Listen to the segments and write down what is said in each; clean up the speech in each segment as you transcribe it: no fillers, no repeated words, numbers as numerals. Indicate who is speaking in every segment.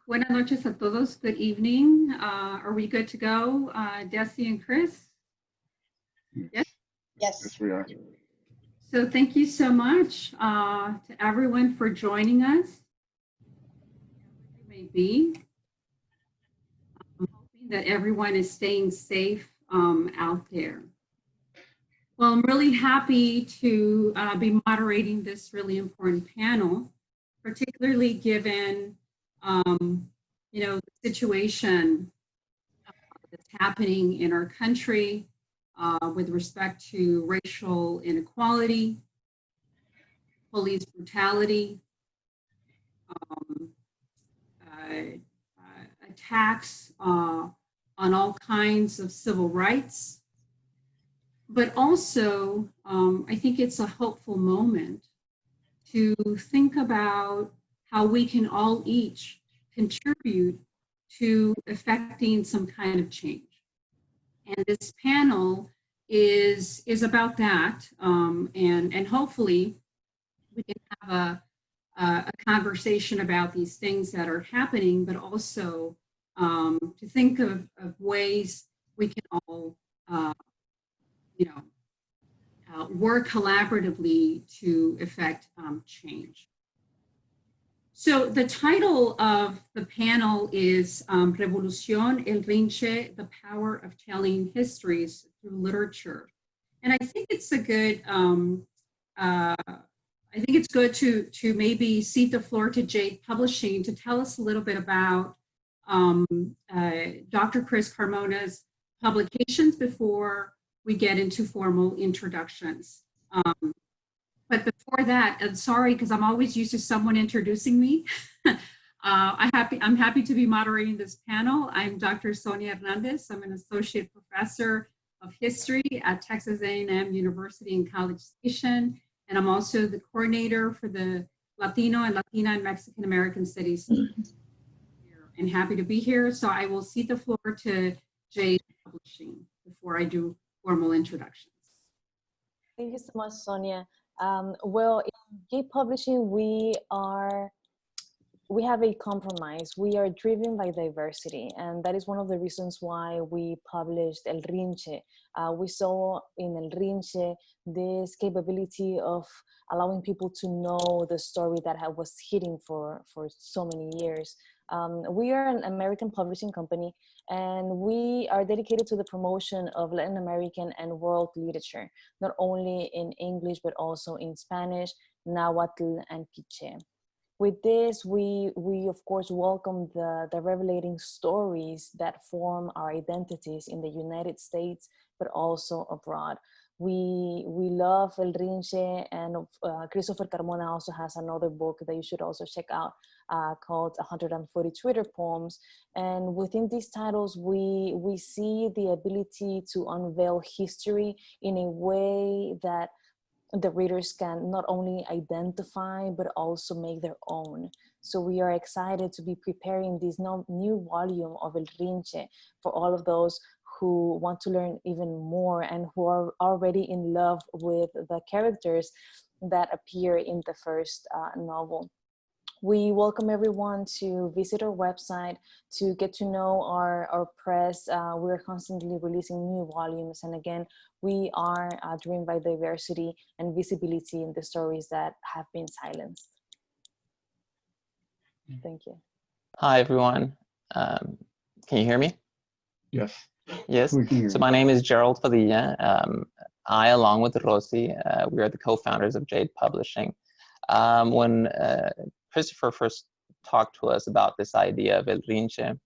Speaker 1: Buenas noches a todos. Good evening. Are we good to go, Desi and Chris? Yes.
Speaker 2: Yes, we are.
Speaker 1: So thank you so much to everyone for joining us. You may be. I'm hoping that everyone is staying safe out there. Well, I'm really happy to be moderating this really important panel, particularly given, the situation that's happening in our country with respect to racial inequality, police brutality, attacks on all kinds of civil rights. But also, I think it's a hopeful moment to think about how we can all each contribute to effecting some kind of change. And this panel is about that. And hopefully we can have a conversation about these things that are happening, but also to think of ways we can all work collaboratively to effect change. So the title of the panel is Revolución, el Rinche, the power of telling histories through literature. And I think it's a good, to maybe cede the floor to Jade Publishing to tell us a little bit about Dr. Chris Carmona's publications before we get into formal introductions. But before that, I'm sorry, because I'm always used to someone introducing me. I'm happy to be moderating this panel. I'm Dr. Sonia Hernandez. I'm an associate professor of history at Texas A&M University in College Station. And I'm also the coordinator for the Latino and Latina and Mexican American Studies. And happy to be here. So I will cede the floor to Jade Publishing before I do formal introductions.
Speaker 3: Thank you so much, Sonia. Well, in Jade Publishing, we have a compromise. We are driven by diversity, and that is one of the reasons why we published El Rinche. We saw in El Rinche this capability of allowing people to know the story that was hidden for so many years. We are an American publishing company, and we are dedicated to the promotion of Latin American and world literature, not only in English, but also in Spanish, Nahuatl, and Quiche. With this, we of course welcome the revelating stories that form our identities in the United States, but also abroad. We love El Rinche, and Christopher Carmona also has another book that you should also check out called 140 Twitter Poems. And within these titles, we see the ability to unveil history in a way that the readers can not only identify, but also make their own. So we are excited to be preparing this new volume of El Rinche for all of those who want to learn even more and who are already in love with the characters that appear in the first novel. We welcome everyone to visit our website to get to know our press. We're constantly releasing new volumes. And again, we are driven by diversity and visibility in the stories that have been silenced. Thank you.
Speaker 4: Hi, everyone. Can you hear me?
Speaker 2: Yes.
Speaker 4: Yes. So my name is Gerald Padilla. I, along with Rosy, we are the co-founders of Jade Publishing. When Christopher first talked to us about this idea of El Rinche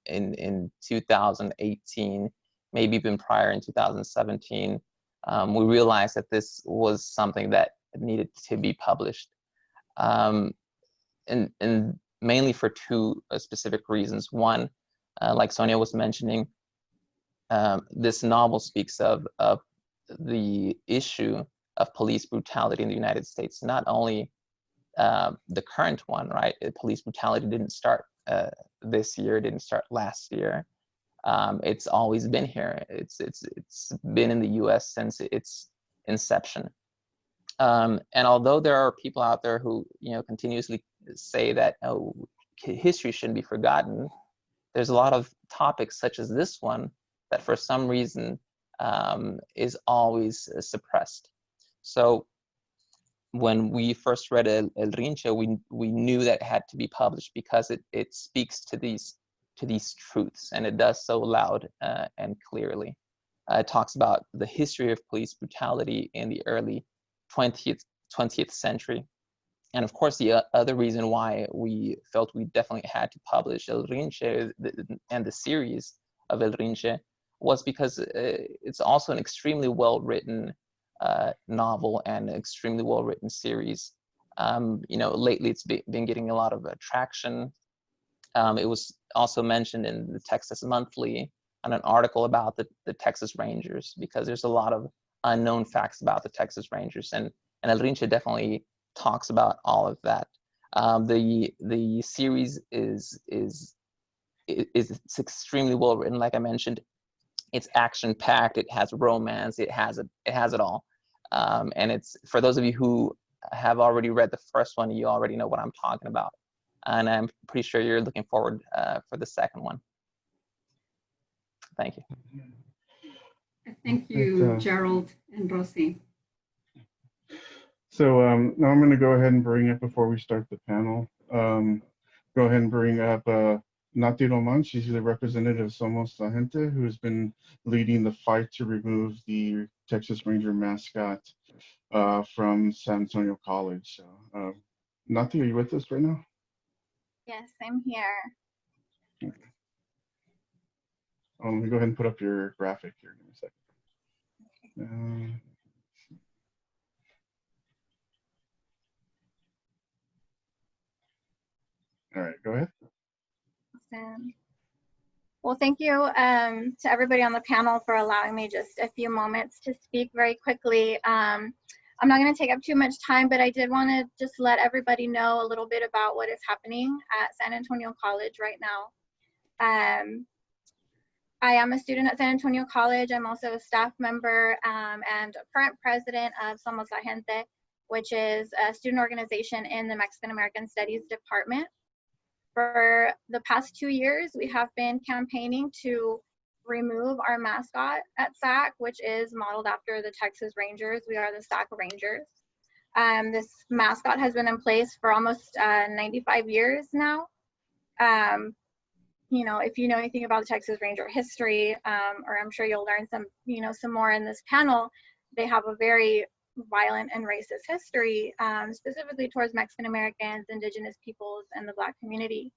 Speaker 4: in 2018, maybe even prior in 2017, we realized that this was something that needed to be published. And mainly for two specific reasons. One, like Sonia was mentioning, this novel speaks of the issue of police brutality in the United States. Not only the current one, right? Police brutality didn't start this year, didn't start last year. It's always been here. It's been in the U.S. since its inception. And although there are people out there who continuously say that, oh, history shouldn't be forgotten, there's a lot of topics such as this one that for some reason is always suppressed. So when we first read El Rinche, we knew that it had to be published because it speaks to these truths, and it does so loud and clearly. It talks about the history of police brutality in the early 20th century. And of course, the other reason why we felt we definitely had to publish El Rinche and the series of El Rinche was because it's also an extremely well-written novel and an extremely well-written series. You know, lately it's been getting a lot of traction. It was also mentioned in the Texas Monthly on an article about the Texas Rangers, because there's a lot of unknown facts about the Texas Rangers, and El Rinche definitely talks about all of that. The series is it's extremely well written, like I mentioned. It's action packed. It has romance. It has it all. And it's, for those of you who have already read the first one, you already know what I'm talking about. And I'm pretty sure you're looking forward for the second one. Thank you.
Speaker 1: Thank you, Gerald and Rosie.
Speaker 2: So now I'm going to go ahead and bring it, before we start the panel, go ahead and bring up Nati Roman. She's the representative of Somos La Gente, who has been leading the fight to remove the Texas Ranger mascot from San Antonio College. So, Nati, are you with us right now?
Speaker 5: Yes, I'm here.
Speaker 2: Okay. Let me go ahead and put up your graphic here in a second. All right, go ahead.
Speaker 5: Awesome. Well, thank you to everybody on the panel for allowing me just a few moments to speak very quickly. I'm not going to take up too much time, but I did want to just let everybody know a little bit about what is happening at San Antonio College right now. I am a student at San Antonio College. I'm also a staff member and a current president of Somos La Gente, which is a student organization in the Mexican American Studies department. For the past 2 years, we have been campaigning to remove our mascot at SAC, which is modeled after the Texas Rangers. We are the SAC Rangers. This mascot has been in place for almost 95 years now. You know, if you know anything about the Texas Ranger history, or I'm sure you'll learn some, some more in this panel, they have a very violent and racist history, specifically towards Mexican Americans, indigenous peoples, and the Black community.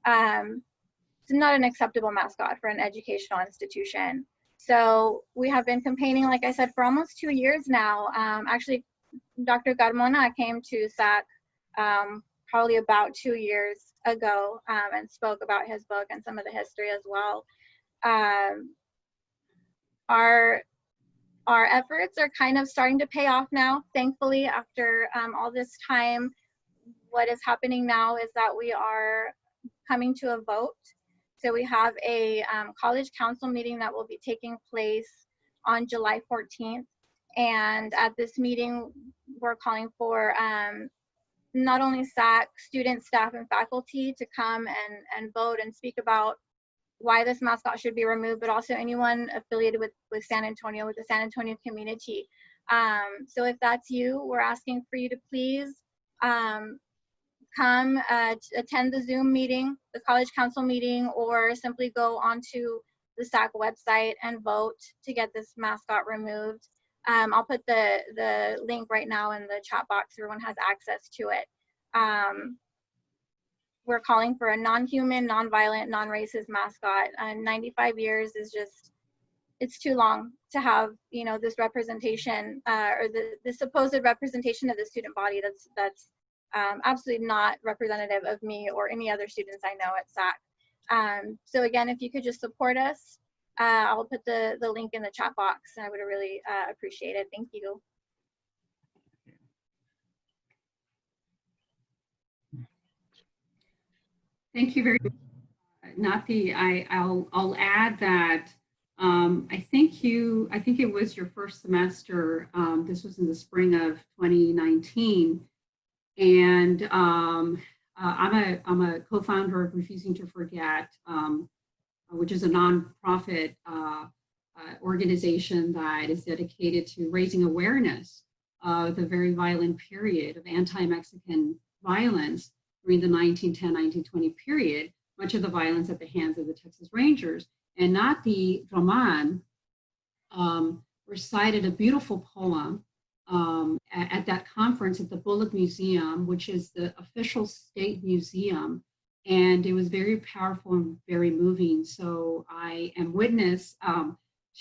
Speaker 5: It's not an acceptable mascot for an educational institution. So we have been campaigning, like I said, for almost 2 years now. Actually, Dr. Carmona came to SAC probably about 2 years ago and spoke about his book and some of the history as well. Our efforts are kind of starting to pay off now, thankfully, after all this time. What is happening now is that we are coming to a vote. So we have a college council meeting that will be taking place on July 14th. And at this meeting, we're calling for not only SAC students, staff, and faculty to come and vote and speak about why this mascot should be removed, but also anyone affiliated with San Antonio, with the San Antonio community. So if that's you, we're asking for you to please come attend the Zoom meeting, the college council meeting, or simply go onto the SAC website and vote to get this mascot removed. I'll put the link right now in the chat box so everyone has access to it. We're calling for a non-human, non-violent, non-racist mascot. 95 years is just, it's too long to have, this representation or the supposed representation of the student body that's absolutely not representative of me or any other students I know at SAC. So again, if you could just support us, I'll put the link in the chat box, and I would really appreciate it. Thank you.
Speaker 1: Thank you very much, Nati. I'll add that I think it was your first semester. This was in the spring of 2019, and I'm a co-founder of Refusing to Forget, which is a nonprofit organization that is dedicated to raising awareness of the very violent period of anti-Mexican violence during the 1910-1920 period, much of the violence at the hands of the Texas Rangers. And Nati Roman recited a beautiful poem at that conference at the Bullock Museum, which is the official state museum. And it was very powerful and very moving. So I am witness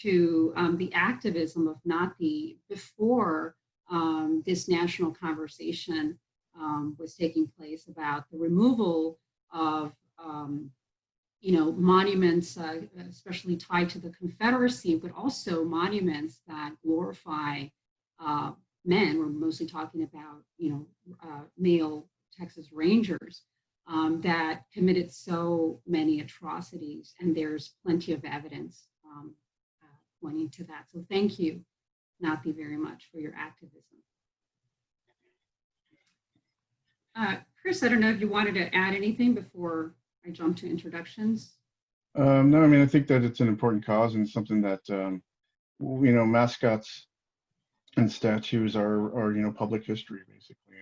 Speaker 1: to the activism of Nati before this national conversation was taking place about the removal of monuments, especially tied to the Confederacy, but also monuments that glorify men. We're mostly talking about, male Texas Rangers that committed so many atrocities, and there's plenty of evidence pointing to that. So thank you, Nati, very much for your activism. Chris, I don't know if you wanted to add anything before I jump to introductions.
Speaker 2: No, I mean, I think that it's an important cause and something that, mascots and statues are public history, basically.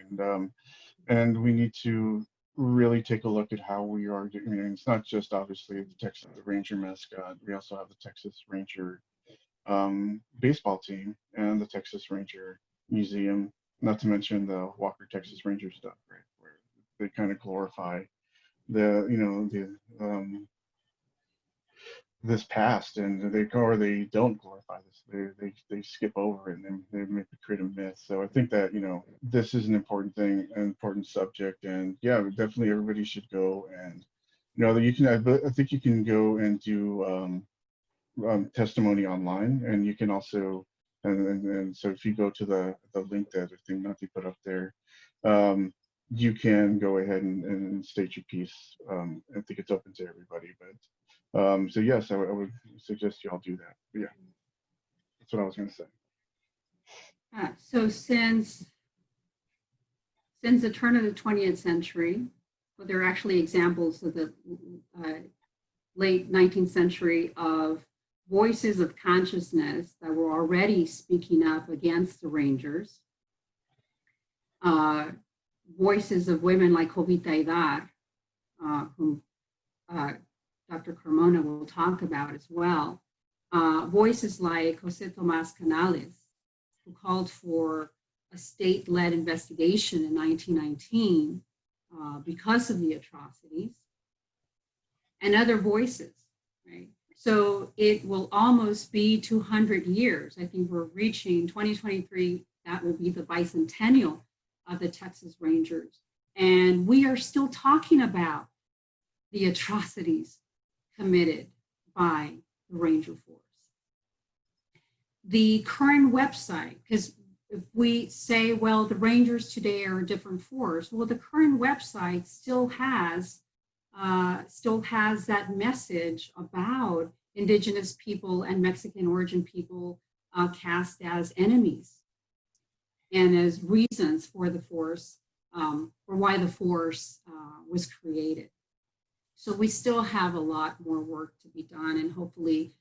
Speaker 2: And we need to really take a look at how we are doing. It's not just obviously the Texas Ranger mascot. We also have the Texas Ranger baseball team and the Texas Ranger Museum, not to mention the Walker Texas Ranger stuff, right? Where they kind of glorify this past, and they don't glorify this. They skip over it and they make it create a myth. So I think that this is an important thing, an important subject, and yeah, definitely everybody should go and you can. I think you can go and do testimony online, and you can also and so if you go to the link that I think Nati put up there, you can go ahead and state your piece. I think it's open to everybody, but so yes, I would suggest you all do that. But yeah, that's what I was going to say.
Speaker 1: So since the turn of the 20th century, well, there are actually examples of the late 19th century of voices of consciousness that were already speaking up against the Rangers. Voices of women like Jovita Idar, whom Dr. Carmona will talk about as well. Voices like Jose Tomas Canales, who called for a state-led investigation in 1919 because of the atrocities, and other voices, right? So it will almost be 200 years. I think we're reaching 2023, that will be the bicentennial of the Texas Rangers. And we are still talking about the atrocities committed by the Ranger Force. The current website, because if we say, well, the Rangers today are a different force, well, the current website still has that message about Indigenous people and Mexican origin people cast as enemies and as reasons for the force, or why the force was created. So we still have a lot more work to be done, and hopefully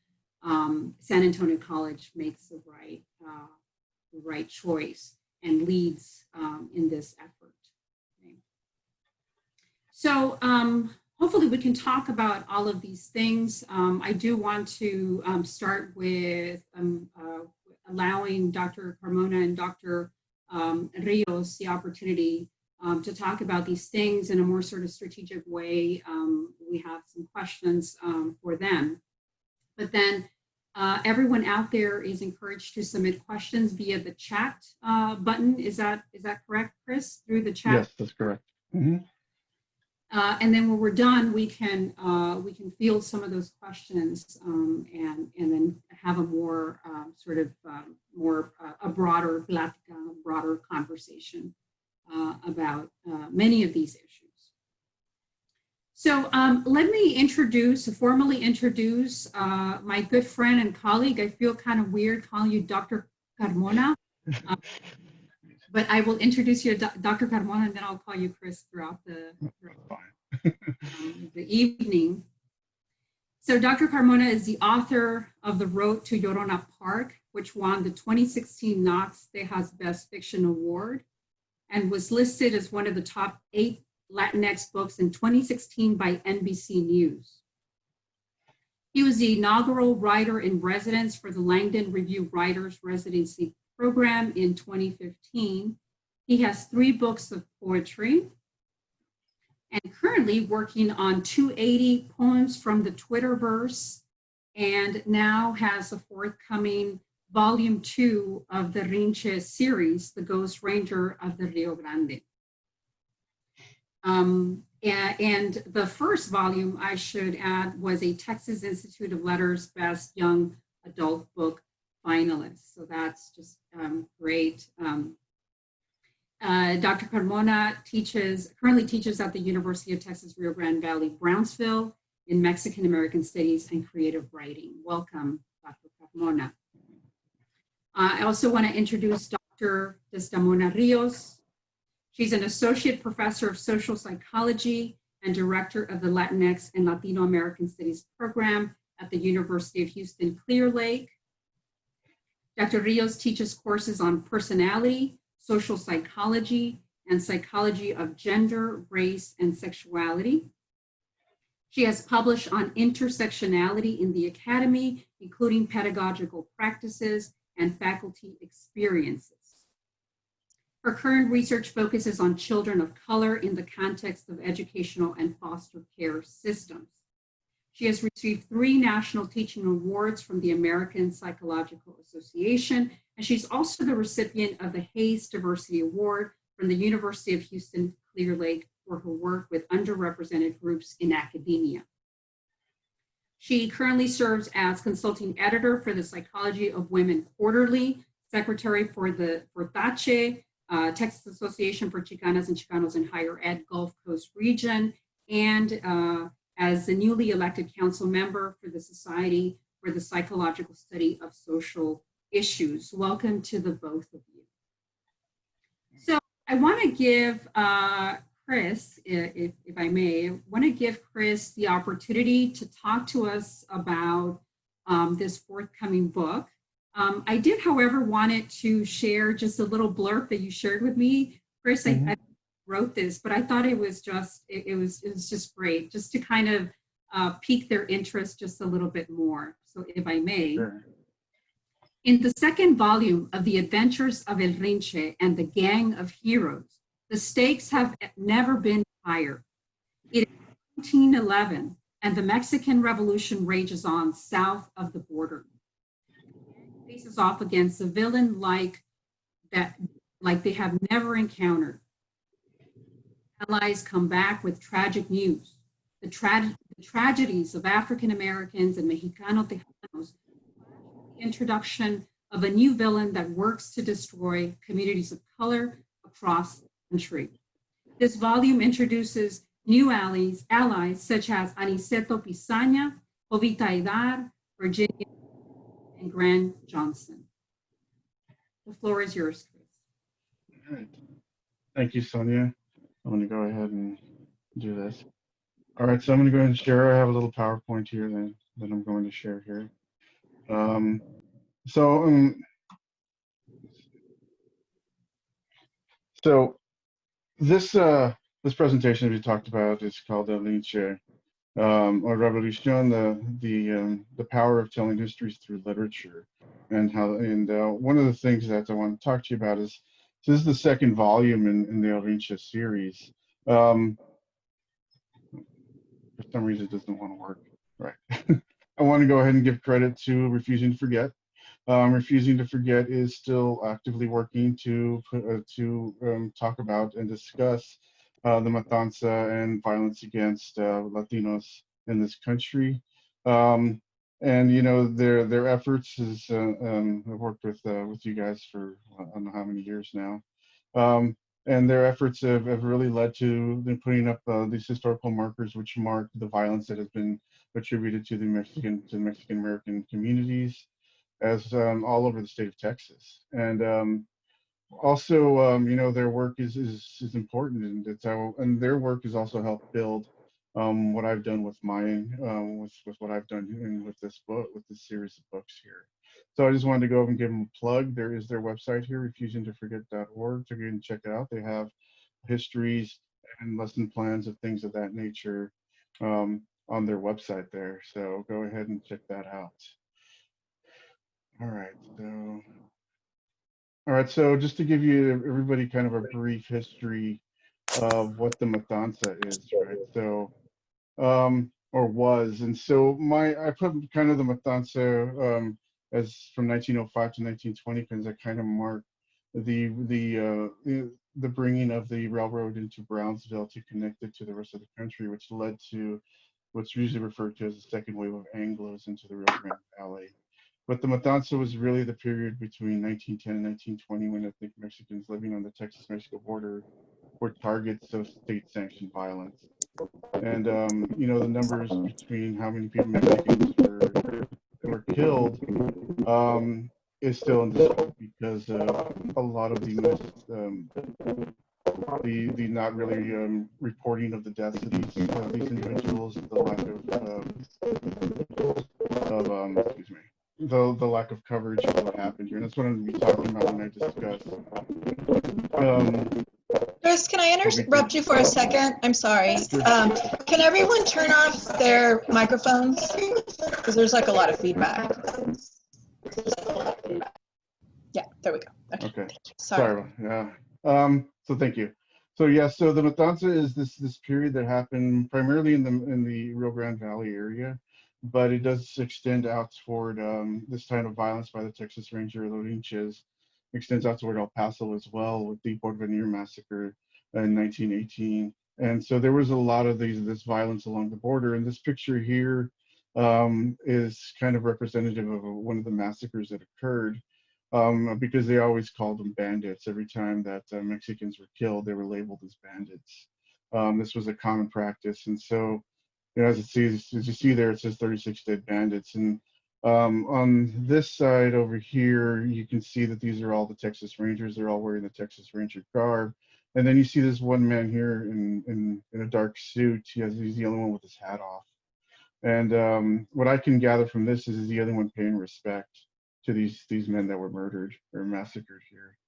Speaker 1: San Antonio College makes the right choice and leads in this effort. Okay. So hopefully we can talk about all of these things. I do want to start with allowing Dr. Carmona and Dr. Rios the opportunity to talk about these things in a more sort of strategic way. We have some questions for them. But then everyone out there is encouraged to submit questions via the chat button. Is that correct, Chris? Through the chat?
Speaker 2: Yes, that's correct. Mm-hmm.
Speaker 1: And then when we're done, we can field some of those questions and then have a more a broader plática, broader conversation about many of these issues. So let me formally introduce my good friend and colleague. I feel kind of weird calling you Dr. Carmona. but I will introduce you to Dr. Carmona, and then I'll call you Chris throughout the evening. So Dr. Carmona is the author of The Road to Llorona Park, which won the 2016 Knox Tejas Best Fiction Award and was listed as one of the top 8 Latinx books in 2016 by NBC News. He was the inaugural writer in residence for the Langdon Review Writers Residency Program in 2015. He has 3 books of poetry and currently working on 280 poems from the Twitterverse, and now has a forthcoming volume 2 of the Rinche series, The Ghost Ranger of the Rio Grande. And the first volume, I should add, was a Texas Institute of Letters Best Young Adult Book finalist. So that's just great. Dr. Carmona currently teaches at the University of Texas Rio Grande Valley, Brownsville in Mexican American Studies and Creative Writing. Welcome, Dr. Carmona. I also want to introduce Dr. Desdamona Rios. She's an associate professor of social psychology and director of the Latinx and Latino American Studies program at the University of Houston Clear Lake. Dr. Rios teaches courses on personality, social psychology, and psychology of gender, race, and sexuality. She has published on intersectionality in the academy, including pedagogical practices and faculty experiences. Her current research focuses on children of color in the context of educational and foster care systems. She has received 3 national teaching awards from the American Psychological Association, and she's also the recipient of the Hayes Diversity Award from the University of Houston Clear Lake for her work with underrepresented groups in academia. She currently serves as consulting editor for the Psychology of Women Quarterly, secretary for TACHE, Texas Association for Chicanas and Chicanos in Higher Ed Gulf Coast Region, and as the newly elected council member for the Society for the Psychological Study of Social Issues. Welcome to the both of you. So I want to give Chris, if I may, I want to give Chris the opportunity to talk to us about this forthcoming book. I did, however, wanted to share just a little blurb that you shared with me. Chris, I wrote this, but I thought it was just, it was just great, just to kind of pique their interest just a little bit more. So if I may.
Speaker 2: Sure.
Speaker 1: In the second volume of The Adventures of El Rinche and the Gang of Heroes, the stakes have never been higher. It is 1911, and the Mexican Revolution rages on south of the border. Faces off against a villain like they have never encountered. Allies come back with tragic news. The tragedies of African Americans and Mexicano Tejanos, the introduction of a new villain that works to destroy communities of color across the country. This volume introduces new allies such as Aniceto Pisaña, Jovita Aidar, Virginia, and Grant Johnson. The floor is yours, Chris.
Speaker 2: All right. Thank you, Sonia. I'm going to go ahead and do this. All right, so I'm going to go ahead and share. I have a little PowerPoint here that I'm going to share here. So this presentation we talked about is called El Rinche, or Revolution, the power of telling histories through literature, and one of the things that I want to talk to you about is, so this is the second volume in the El Rinche series. For some reason it doesn't want to work. Right. I want to go ahead and give credit to Refusing to Forget. Refusing to Forget is still actively working to talk about and discuss the matanza and violence against Latinos in this country. And you know, their efforts is I've worked with you guys for I don't know how many years now. And their efforts have really led to them putting up these historical markers which mark the violence that has been attributed to the Mexican American communities as all over the state of Texas. And Also, you know, their work is important, and it's how, and their work has also helped build what I've done with mine, with what I've done with this book, with this series of books here. So I just wanted to go over and give them a plug. There is their website here, refusiontoforget.org, to go and check it out. They have histories and lesson plans of things of that nature on their website there. So go ahead and check that out. All right, so. All right, so just to give you everybody kind of a brief history of what the Matanza is, right? So, or was, and so I put kind of the Matanza as from 1905 to 1920 because I kind of mark the bringing of the railroad into Brownsville to connect it to the rest of the country, which led to what's usually referred to as the second wave of Anglos into the Rio Grande Valley. But the Matanza was really the period between 1910 and 1920 when ethnic Mexicans living on the Texas-Mexico border were targets of state-sanctioned violence. And, you know, the numbers between how many people Mexicans were killed is still in dispute because a lot of the not really reporting of the deaths of these individuals, the lack of excuse me, the lack of coverage of what happened here. And that's what I'm going to be talking about when I discuss.
Speaker 6: Chris, can I interrupt you for a second? I'm sorry. Can everyone turn off their microphones? Because there's like a lot of feedback. Yeah, there we go. Okay.
Speaker 2: Sorry. Yeah. So thank you. So yeah, so the Matanza is this period that happened primarily in the Rio Grande Valley area, but it does extend out toward this kind of violence by the Texas Ranger, the Rinches, extends out toward El Paso as well with the Porvenir massacre in 1918. And so there was a lot of this violence along the border. And this picture here is kind of representative of one of the massacres that occurred. Because they always called them bandits. Every time that Mexicans were killed, they were labeled as bandits. This was a common practice. And so, you know, as you see there, it says 36 dead bandits. And on this side over here, you can see that these are all the Texas Rangers. They're all wearing the Texas Ranger garb. And then you see this one man here in a dark suit. He's the only one with his hat off. And what I can gather from this is the other one paying respect to these men that were murdered or massacred here.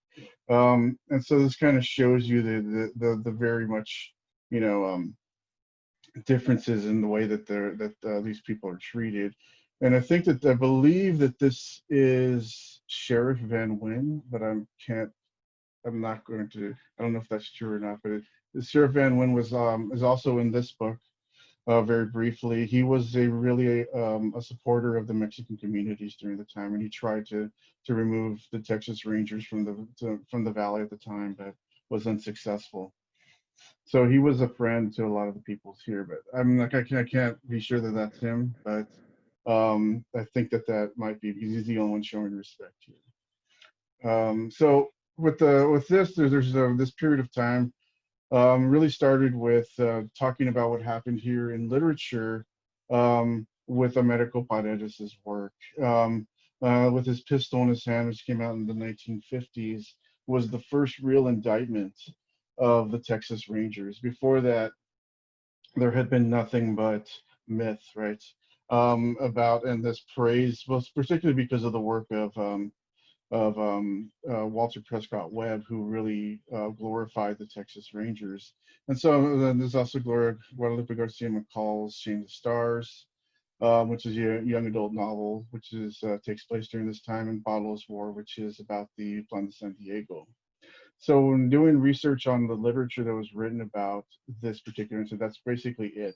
Speaker 2: And so this kind of shows you the very much, you know, differences in the way that these people are treated. And I think that I believe that this is Sheriff Van Wyn, but I don't know if that's true or not, but Sheriff Van Wyn was is also in this book. Very briefly, he was a supporter of the Mexican communities during the time, and he tried to remove the Texas Rangers from the valley at the time, but was unsuccessful. So he was a friend to a lot of the peoples here, but I'm like I can't be sure that that's him, but I think that might be because he's the only one showing respect here. So with this, there's this period of time. Really started with talking about what happened here in literature with Americo Paredes's work. With his pistol in his hand, which came out in the 1950s, was the first real indictment of the Texas Rangers. Before that, there had been nothing but myth, right? About and this praise, well, particularly because of the work of Walter Prescott Webb, who really glorified the Texas Rangers. And so then there's also Guadalupe Garcia McCall's Shame the Stars, which is a young adult novel, which takes place during this time, and Bottles War, which is about the Plan de San Diego. So when doing research on the literature that was written about this particular incident, that's basically it.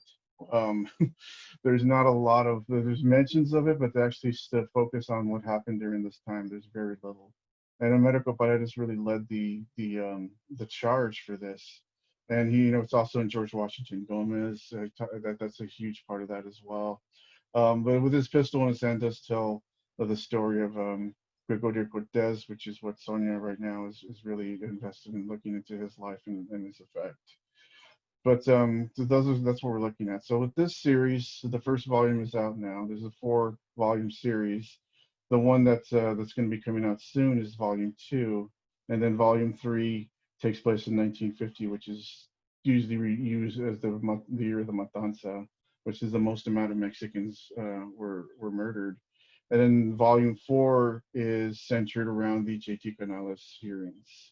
Speaker 2: There's not a lot of, there's mentions of it, but to actually focus on what happened during this time, there's very little. And Americo Paredes really led the charge for this. And he, you know, it's also in George Washington Gomez. That's a huge part of that as well. But with his pistol in his hand, does tell the story of Gregorio Cortez, which is what Sonia right now is really invested in looking into his life and his effect. But that's what we're looking at. So with this series, the first volume is out now. There's a 4-volume series. The one that's going to be coming out soon is volume 2. And then volume 3 takes place in 1950, which is usually used as the year of the Matanza, which is the most amount of Mexicans were murdered. And then volume 4 is centered around the JT Canales hearings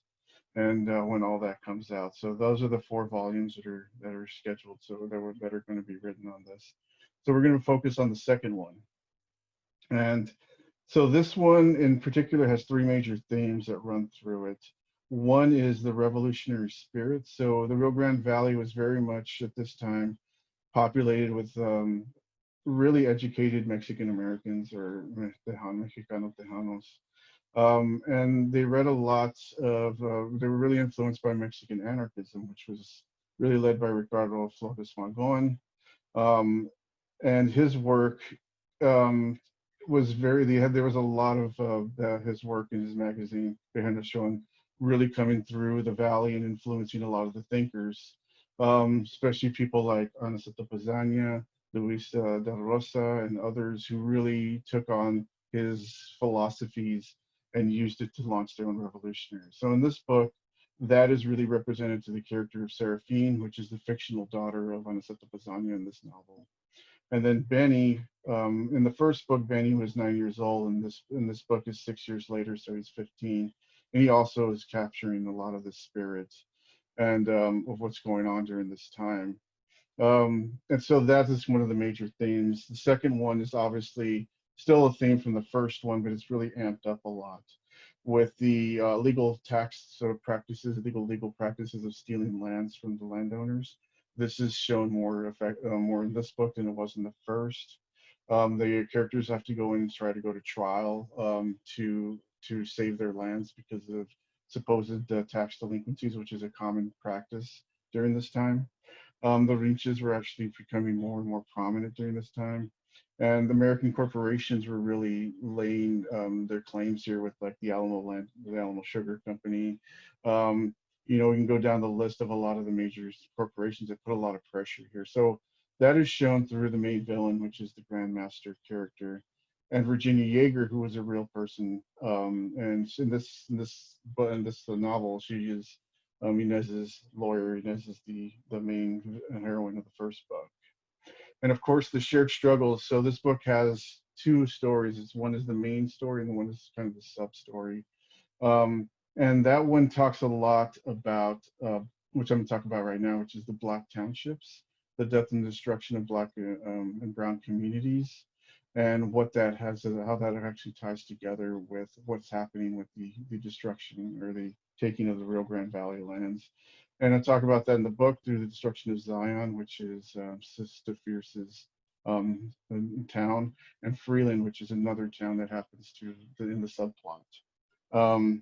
Speaker 2: and when all that comes out. So those are the 4 volumes that are scheduled, so that are going to be written on this. So we're going to focus on the second one. And so this one in particular has 3 major themes that run through it. One is the revolutionary spirit. So the Rio Grande Valley was very much at this time populated with really educated Mexican Americans, or Mexicano Tejanos. And they read a lot of, they were really influenced by Mexican anarchism, which was really led by Ricardo Flores Magón. And his work was there was a lot of his work in his magazine, Showing, really coming through the valley and influencing a lot of the thinkers, especially people like Aniceto Pizania, Luis de Rosa, and others who really took on his philosophies and used it to launch their own revolutionaries. So in this book, that is really represented to the character of Serafine, which is the fictional daughter of Aniceto Pizania in this novel. And then Benny, in the first book, Benny was 9 years old, and in this book is 6 years later, so he's 15. And he also is capturing a lot of the spirit and of what's going on during this time. And so that is one of the major themes. The second one is obviously still a theme from the first one, but it's really amped up a lot with the legal tax sort of practices, legal practices of stealing lands from the landowners. This is shown more in this book than it was in the first. The characters have to go in and try to go to trial to save their lands because of supposed tax delinquencies, which is a common practice during this time. The Rinches were actually becoming more and more prominent during this time. And American corporations were really laying their claims here with like the Alamo Sugar Company. You know, we can go down the list of a lot of the major corporations that put a lot of pressure here. So that is shown through the main villain, which is the Grand Master character, and Virginia Yeager, who was a real person. And in this novel, she is Inez's lawyer. Inez is the main heroine of the first book. And of course, the shared struggles. So this book has 2 stories. One is the main story, and one is kind of the sub-story. And that one talks a lot about, which I'm going to talk about right now, which is the Black townships, the death and destruction of Black and Brown communities, and what that has, how that actually ties together with what's happening with the destruction or the taking of the Rio Grande Valley lands. And I talk about that in the book through the destruction of Zion, which is Sister Fierce's town, and Freeland, which is another town that happens in the subplot.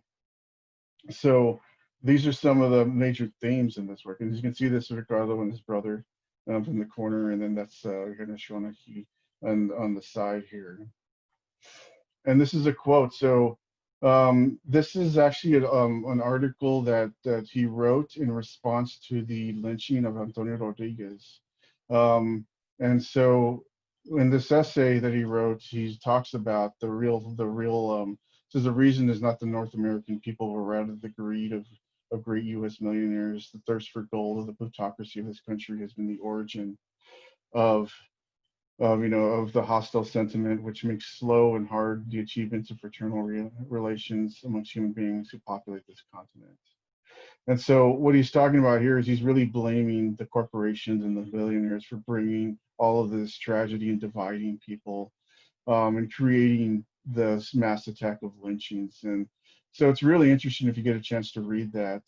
Speaker 2: So these are some of the major themes in this work. And you can see this with Ricardo and his brother from the corner, and then that's Hernandez on the side here. And this is a quote. So this is actually an article that he wrote in response to the lynching of Antonio Rodriguez. And so in this essay that he wrote, he talks about the real says the reason is not the North American people, but rather the greed of great U.S. millionaires. The thirst for gold of the plutocracy of this country has been the origin of the hostile sentiment, which makes slow and hard the achievements of fraternal relations amongst human beings who populate this continent. And so what he's talking about here is he's really blaming the corporations and the billionaires for bringing all of this tragedy and dividing people and creating this mass attack of lynchings. And so it's really interesting if you get a chance to read that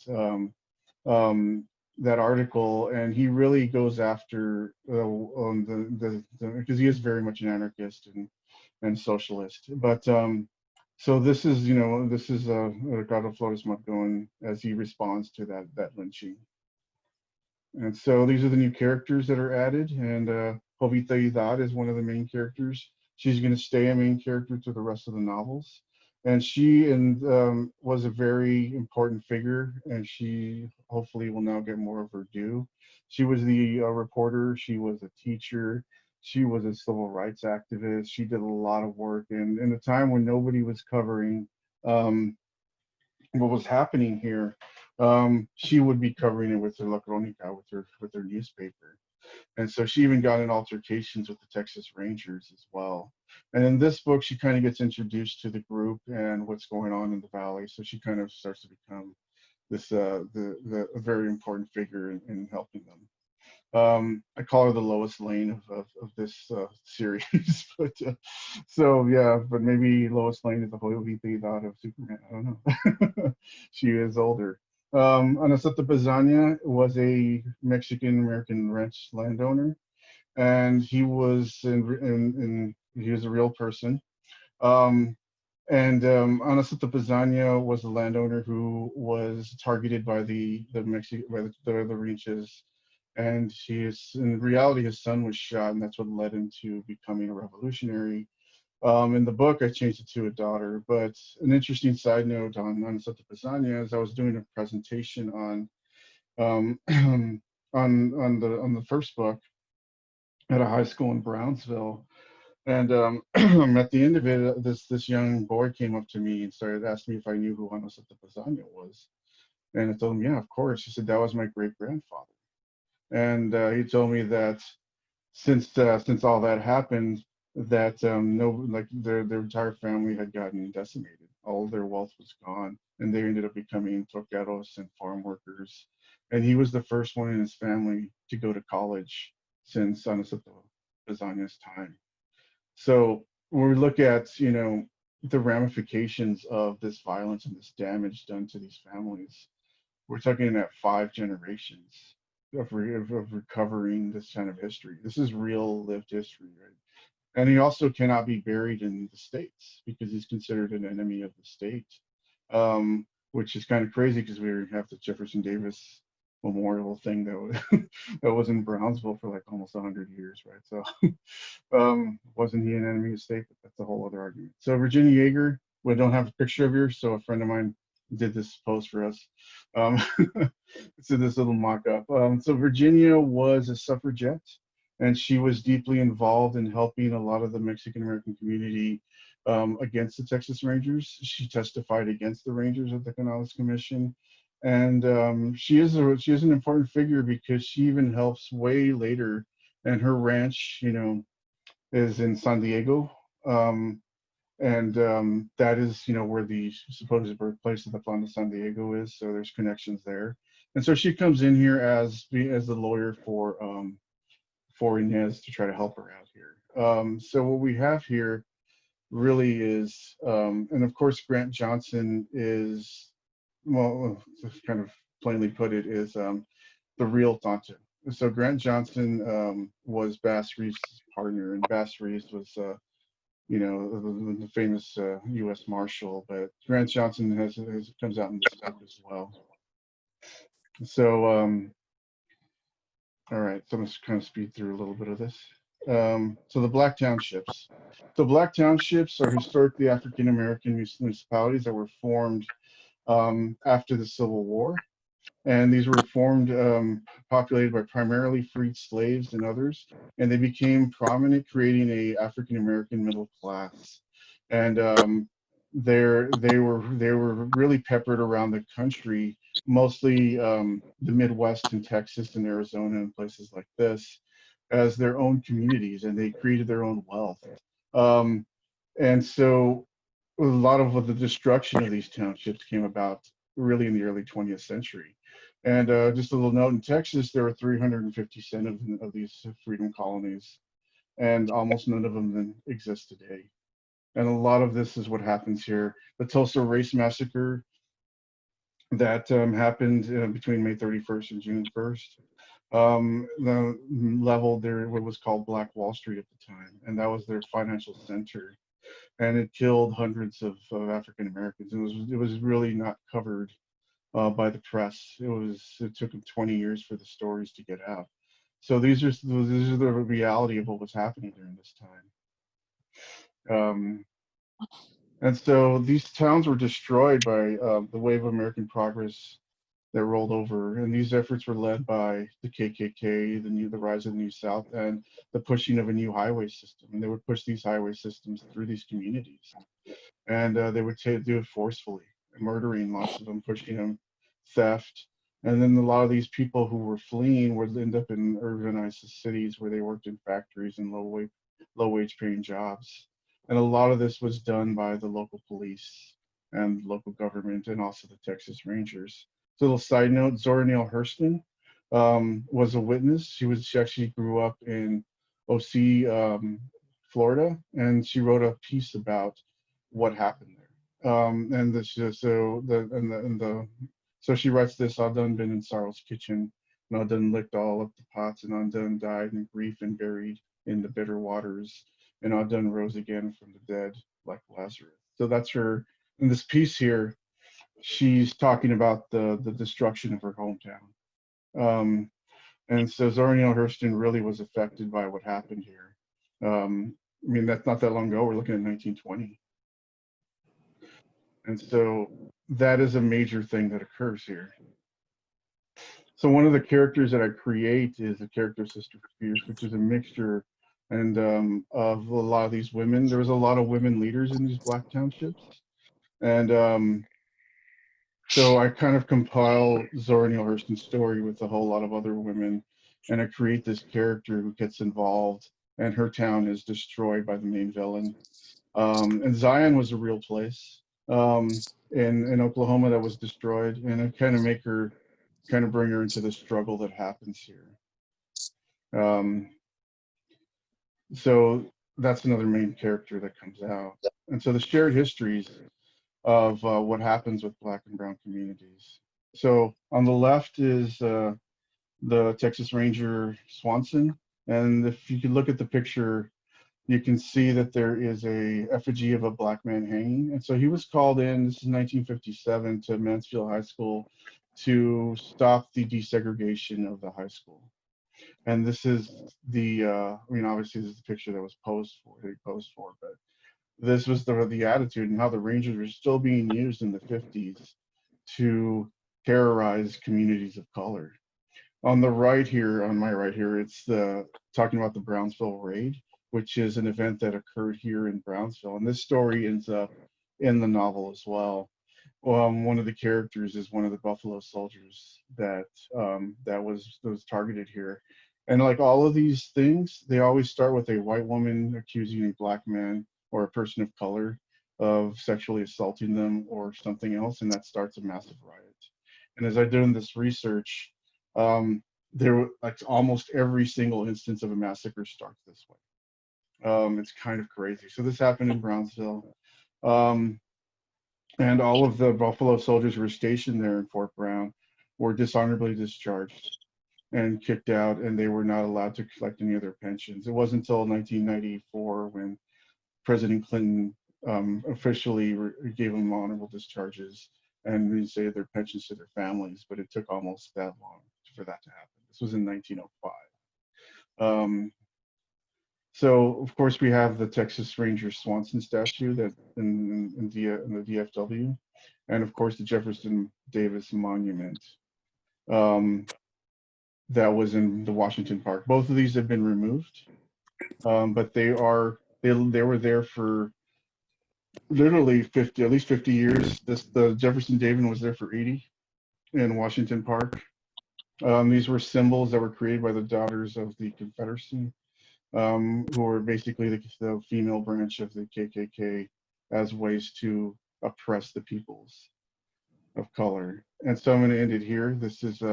Speaker 2: that article, and he really goes after because he is very much an anarchist and socialist. But so this is Ricardo Flores Magón as he responds to that lynching. And so these are the new characters that are added, and Jovita Idad is one of the main characters. She's going to stay a main character to the rest of the novels. And she was a very important figure, and she hopefully will now get more of her due. She was the reporter, she was a teacher, she was a civil rights activist. She did a lot of work, and in a time when nobody was covering what was happening here, she would be covering it with her La Crónica, with her newspaper. And so she even got in altercations with the Texas Rangers as well. And in this book, she kind of gets introduced to the group and what's going on in the valley. So she kind of starts to become this a very important figure in helping them. I call her the Lois Lane of this series. But so yeah, but maybe Lois Lane is the Joyita out of Superman. I don't know. She is older. Anaceta Pizania was a Mexican American ranch landowner, and he was he was a real person. Anaceta Pizania was a landowner who was targeted by the Rinches, and in reality his son was shot, and that's what led him to becoming a revolutionary. In the book, I changed it to a daughter. But an interesting side note on Anaceta Pizania is I was doing a presentation on on the first book at a high school in Brownsville. And at the end of it, this young boy came up to me and started asking me if I knew who Anaceta Pizania was. And I told him, yeah, of course. He said, that was my great grandfather. And he told me that since all that happened, that their entire family had gotten decimated. All of their wealth was gone, and they ended up becoming troqueros and farm workers. And he was the first one in his family to go to college since Anaceta Pizania's time. So when we look at the ramifications of this violence and this damage done to these families, we're talking at 5 generations of recovering this kind of history. This is real lived history, right? And he also cannot be buried in the States because he's considered an enemy of the state, which is kind of crazy because we have the Jefferson Davis memorial thing that was in Brownsville for like almost 100 years, right? So wasn't he an enemy of the state? But that's a whole other argument. So Virginia Yeager, we don't have a picture of her, so a friend of mine did this post for us. So this little mock-up. So Virginia was a suffragette, and she was deeply involved in helping a lot of the Mexican American community against the Texas Rangers. She testified against the Rangers at the Canales Commission, and she is an important figure because she even helps way later, and her ranch, is in San Diego. And that is, where the supposed birthplace of the Fonda San Diego is. So there's connections there. And so she comes in here as the lawyer for Inez to try to help her out here. So what we have here really is, and of course Grant Johnson is, well, just kind of plainly put it, is the real Tonto. So Grant Johnson was Bass Reeves' partner, and Bass Reeves was the famous U.S. Marshal, but Grant Johnson comes out in this book as well. So, all right, so I'm just kind of speed through a little bit of this. So the Black Townships. So Black Townships are historically African American municipalities that were formed after the Civil War. And these were formed, populated by primarily freed slaves and others, and they became prominent, creating a African American middle class. And they were really peppered around the country, mostly the Midwest and Texas and Arizona and places like this, as their own communities, and they created their own wealth. And so a lot of the destruction of these townships came about really in the early 20th century. And just a little note, in Texas, there were 357 of these freedom colonies, and almost none of them then exist today. And a lot of this is what happens here. The Tulsa Race Massacre that happened between May 31st and June 1st, leveled what was called Black Wall Street at the time, and that was their financial center. And it killed hundreds of African Americans. It was really not covered by the press. It took them 20 years for the stories to get out. So these are the reality of what was happening during this time. And so these towns were destroyed by the wave of American progress that rolled over. And these efforts were led by the KKK, the rise of the New South, and the pushing of a new highway system. And they would push these highway systems through these communities. And they would do it forcefully. murdering lots of them, pushing them, theft. And then a lot of these people who were fleeing would end up in urbanized cities where they worked in factories and low wage paying jobs. And a lot of this was done by the local police and local government and also the Texas Rangers. So a little side note, Zora Neale Hurston was a witness. She actually grew up in OC, Florida, and she wrote a piece about what happened there. And this just so she writes this: "All done been in sorrow's kitchen, and all done licked all up the pots, and all done died in grief and buried in the bitter waters, and all done rose again from the dead like Lazarus." So that's her in this piece here. She's talking about the destruction of her hometown. And so Zora Neale Hurston really was affected by what happened here. I mean, that's not that long ago. We're looking at 1920. And so that is a major thing that occurs here. So one of the characters that I create is the character Sister Fierce, which is a mixture and of a lot of these women. There was a lot of women leaders in these Black townships. And so I kind of compile Zora Neale Hurston's story with a whole lot of other women, and I create this character who gets involved, and her town is destroyed by the main villain. And Zion was a real place in Oklahoma that was destroyed, and I kind of bring her into the struggle that happens here. So that's another main character that comes out. And so the shared histories of what happens with Black and brown communities. So on the left is the Texas Ranger Swanson. And if you can look at the picture, you can see that there is a effigy of a Black man hanging. And so he was called in, this is 1957, to Mansfield High School to stop the desegregation of the high school. And this is the, I mean, obviously this is the picture that was posed for, but this was the attitude and how the Rangers were still being used in the 50s to terrorize communities of color. On the right here, on my right here, it's talking about the Brownsville Raid, which is an event that occurred here in Brownsville. And this story ends up in the novel as well. One of the characters is one of the Buffalo Soldiers that was targeted here. And like all of these things, they always start with a white woman accusing a Black man or a person of color of sexually assaulting them or something else, and that starts a massive riot. And as I did in this research, there like almost every single instance of a massacre starts this way. It's kind of crazy. So this happened in Brownsville, and all of the Buffalo Soldiers who were stationed there in Fort Brown were dishonorably discharged and kicked out, and they were not allowed to collect any of their pensions. It wasn't until 1994 when President Clinton officially gave them honorable discharges and reinstated their pensions to their families, but it took almost that long for that to happen. This was in 1905. So of course we have the Texas Ranger Swanson statue that in the DFW, and of course the Jefferson Davis Monument that was in the Washington Park. Both of these have been removed, but they were there for literally at least 50 years. The Jefferson Davis was there for 80 in Washington Park. These were symbols that were created by the Daughters of the Confederacy, who were basically the female branch of the KKK as ways to oppress the peoples of color. And so I'm going to end it here. This is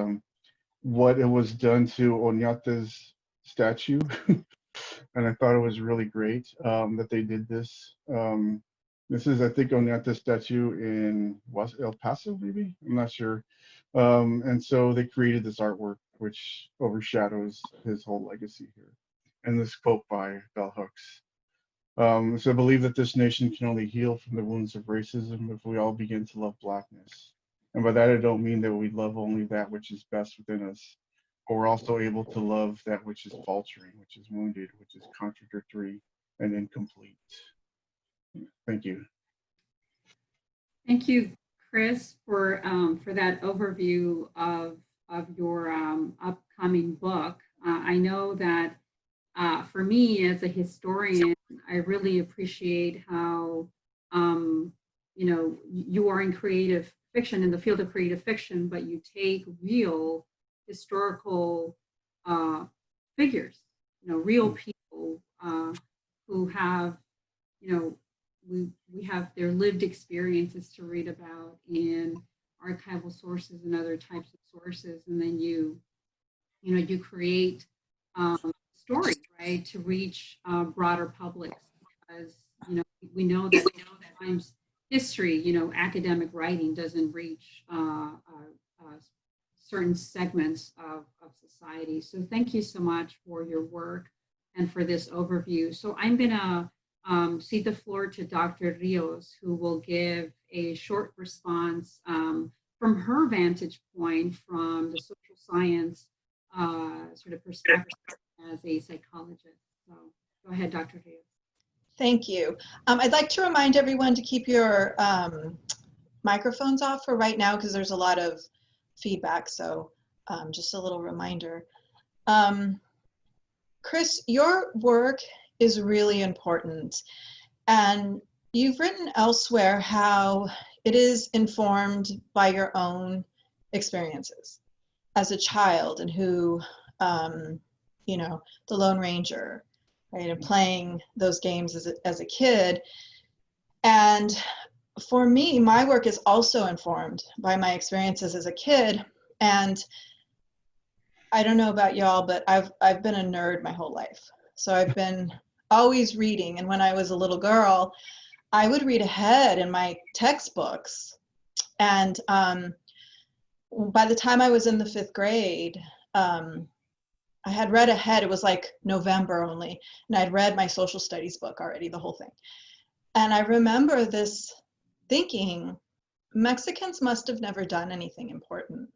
Speaker 2: what it was done to Oñate's statue. And I thought it was really great that they did this. This is, I think, Oñate's statue in El Paso, maybe? I'm not sure. And so they created this artwork which overshadows his whole legacy here. And this quote by Bell Hooks. So I believe that this nation can only heal from the wounds of racism if we all begin to love Blackness. And by that, I don't mean that we love only that which is best within us, but we're also able to love that which is faltering, which is wounded, which is contradictory and incomplete. Thank you.
Speaker 1: Thank you, Chris, for that overview of your upcoming book. I know that for me as a historian, I really appreciate how you are in creative fiction, in the field of creative fiction, but you take real historical figures, real people who have, we have their lived experiences to read about in archival sources and other types of sources, and then you create stories, right, to reach broader publics, because we know that sometimes history, academic writing doesn't reach certain segments of society. So thank you so much for your work and for this overview. So I'm gonna cede the floor to Dr. Rios, who will give a short response from her vantage point from the social science sort of perspective as a psychologist. So go ahead, Dr. Rios.
Speaker 6: Thank you. I'd like to remind everyone to keep your microphones off for right now because there's a lot of feedback, so just a little reminder. Chris, your work is really important, and you've written elsewhere how it is informed by your own experiences as a child, and who, the Lone Ranger, right, and playing those games as a kid. And for me, my work is also informed by my experiences as a kid. And I don't know about y'all, but I've been a nerd my whole life. So I've been always reading. And when I was a little girl, I would read ahead in my textbooks. And by the time I was in the 5th grade, I had read ahead. It was like November only. And I'd read my social studies book already, the whole thing. And I remember this thinking, Mexicans must have never done anything important.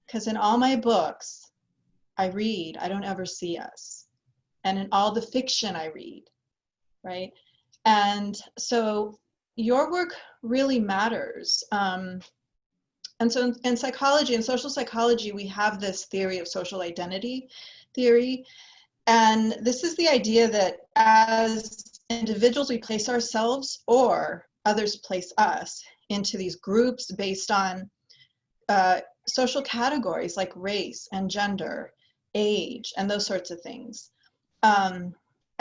Speaker 6: Because in all my books I read, I don't ever see us. And in all the fiction I read, right? And so your work really matters. And so in psychology, in social psychology, we have this theory of social identity theory. And this is the idea that as individuals, we place ourselves or others place us into these groups based on social categories like race and gender, age, and those sorts of things. And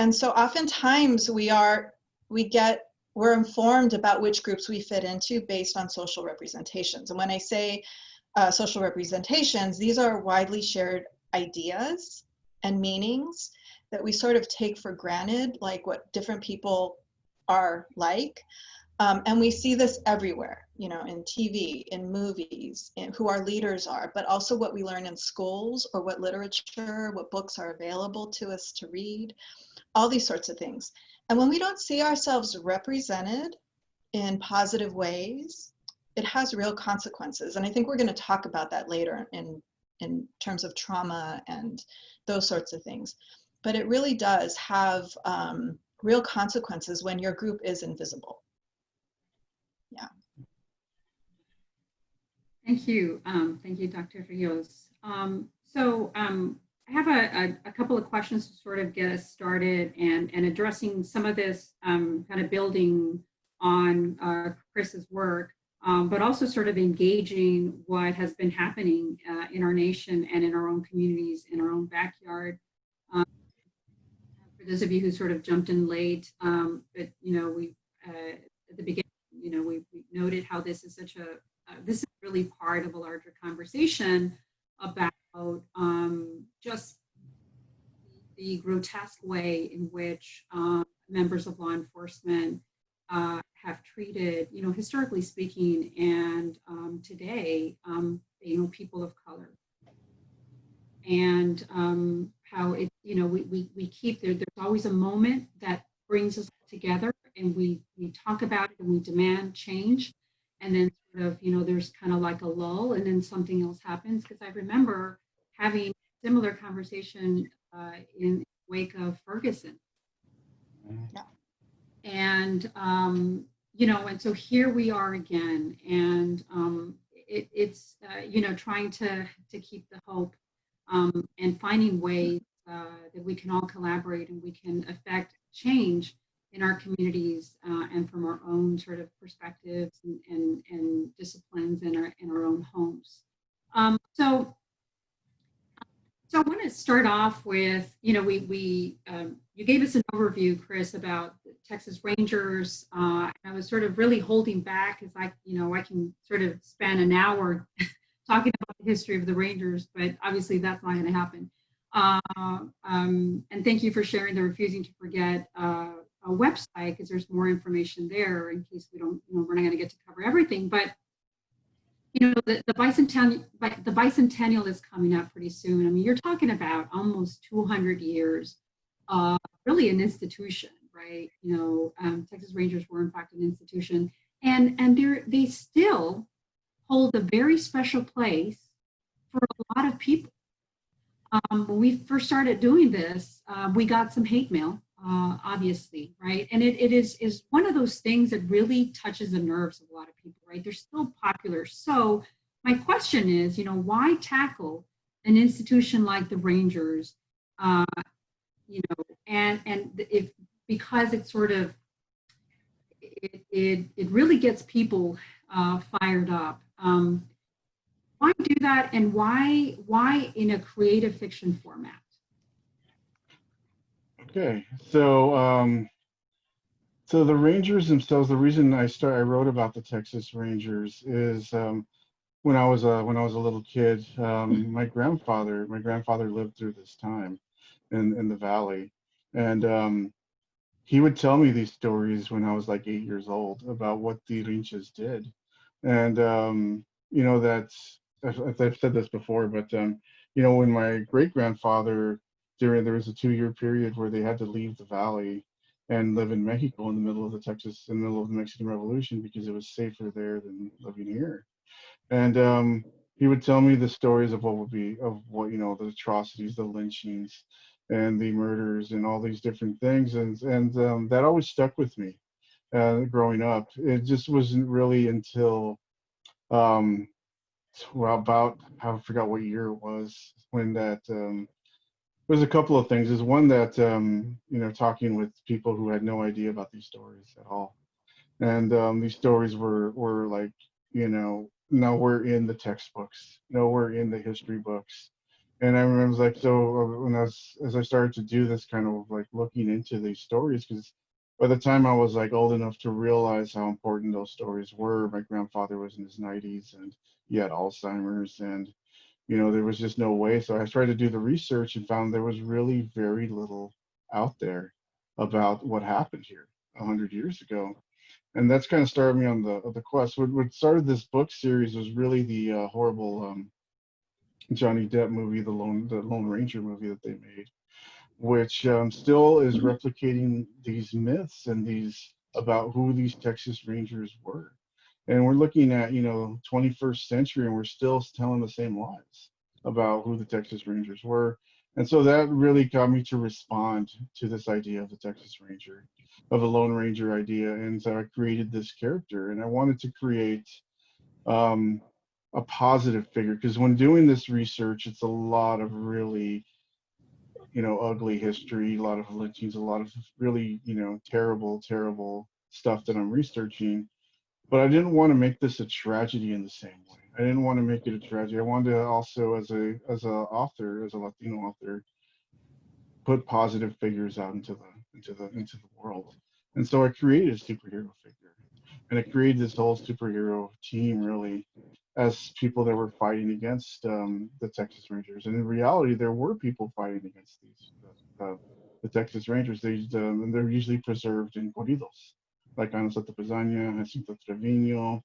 Speaker 6: so oftentimes we're informed about which groups we fit into based on social representations. And when I say social representations, these are widely shared ideas and meanings that we sort of take for granted, like what different people are like. And we see this everywhere, in TV, in movies, in who our leaders are, but also what we learn in schools, or what literature, what books are available to us to read, all these sorts of things. And when we don't see ourselves represented in positive ways, it has real consequences. And I think we're going to talk about that later in terms of trauma and those sorts of things. But it really does have real consequences when your group is invisible. Yeah.
Speaker 1: Thank you. Thank you, Dr. Rios. I have a couple of questions to sort of get us started and addressing some of this kind of building on Chris's work, but also sort of engaging what has been happening in our nation and in our own communities, in our own backyard. For those of you who sort of jumped in late, but we at the beginning, we noted how this is this is really part of a larger conversation about just the grotesque way in which members of law enforcement have treated, historically speaking, and today, people of color, and how it, we keep there's always a moment that brings us together, and we talk about it and we demand change, and then sort of, there's kind of like a lull, and then something else happens. Because I remember having a similar conversation in the wake of Ferguson.
Speaker 6: Yeah.
Speaker 1: And, and so here we are again, and it's trying to keep the hope and finding ways that we can all collaborate and we can affect change in our communities and from our own sort of perspectives and disciplines in our own homes. So I want to start off with, you gave us an overview, Chris, about the Texas Rangers. I was sort of really holding back because I can sort of spend an hour talking about the history of the Rangers, but obviously that's not going to happen. And thank you for sharing the Refusing to Forget a website, because there's more information there in case we're not going to get to cover everything. But the bicentennial is coming up pretty soon. I mean, you're talking about almost 200 years, really an institution, right? Texas Rangers were in fact an institution, and they still hold a very special place for a lot of people. When we first started doing this, we got some hate mail, obviously, right? And it is one of those things that really touches the nerves of a lot of people, right? They're still popular. So my question is, why tackle an institution like the Rangers, because it's sort of, it really gets people fired up. Why do that, and why in a creative fiction format?
Speaker 2: Okay, so the Rangers themselves. The reason I wrote about the Texas Rangers is when I was a little kid. My grandfather lived through this time in the valley, and he would tell me these stories when I was like 8 years old about what the Rinches did, and that's. I've said this before, but when my great grandfather, there was a 2-year period where they had to leave the valley and live in Mexico in the middle of the Mexican Revolution, because it was safer there than living here. And he would tell me the stories of the atrocities, the lynchings, and the murders, and all these different things, and that always stuck with me growing up. It just wasn't really until I forgot what year it was when that there's a couple of things. Is one that talking with people who had no idea about these stories at all, and these stories were like nowhere in the textbooks, nowhere in the history books. And I remember, it was like, so as I started to do this kind of like looking into these stories, because by the time I was like old enough to realize how important those stories were, my grandfather was in his 90s and he had Alzheimer's, and there was just no way. So I tried to do the research and found there was really very little out there about what happened here 100 years ago. And that's kind of started me on the quest. What started this book series was really the horrible Johnny Depp movie, the Lone Ranger movie that they made, which still is replicating these myths and these about who these Texas Rangers were. And we're looking at 21st century, and we're still telling the same lies about who the Texas Rangers were. And so that really got me to respond to this idea of the Texas Ranger, of a Lone Ranger idea. And so I created this character, and I wanted to create a positive figure, because when doing this research, it's a lot of really ugly history, a lot of lynchings, a lot of really terrible stuff that I'm researching. But I didn't want to make this a tragedy in the same way. I didn't want to make it a tragedy. I wanted to also, as a author, as a Latino author, put positive figures out into the world. And so I created a superhero figure, and I created this whole superhero team, really, as people that were fighting against the Texas Rangers. And in reality, there were people fighting against the Texas Rangers. And they're usually preserved in corridos, like Ana Santa Pezaña, Jacinto Trevino,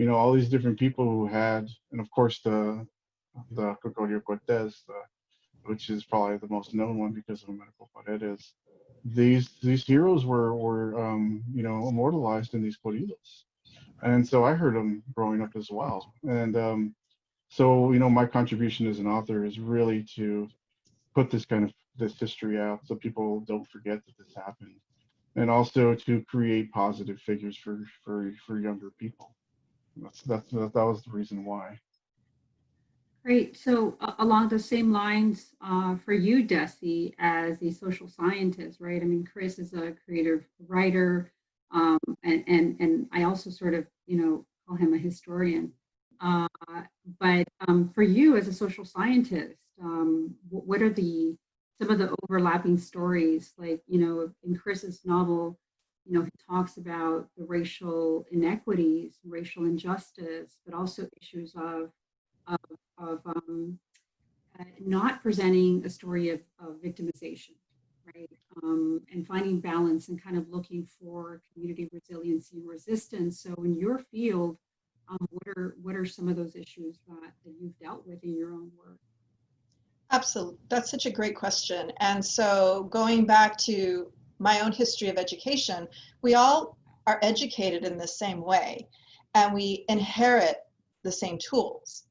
Speaker 2: all these different people who had, and of course the Cocorio Cortez, which is probably the most known one because of Americo Paredes. These heroes were immortalized in these corridos. And so I heard them growing up as well. And so my contribution as an author is really to put this history out so people don't forget that this happened, and also to create positive figures for younger people. That was the reason why.
Speaker 1: Great. So along the same lines for you, Desi, as a social scientist, right? I mean, Chris is a creative writer, and I also sort of, call him a historian. Uh, but for you as a social scientist, what are some of the overlapping stories? Like, in Chris's novel, he talks about the racial inequities, racial injustice, but also issues of, not presenting a story of victimization, right? And finding balance and kind of looking for community resiliency and resistance. So in your field, what are some of those issues that you've dealt with in your own work?
Speaker 6: Absolutely. That's such a great question. And so going back to my own history of education, we all are educated in the same way, and we inherit the same tools.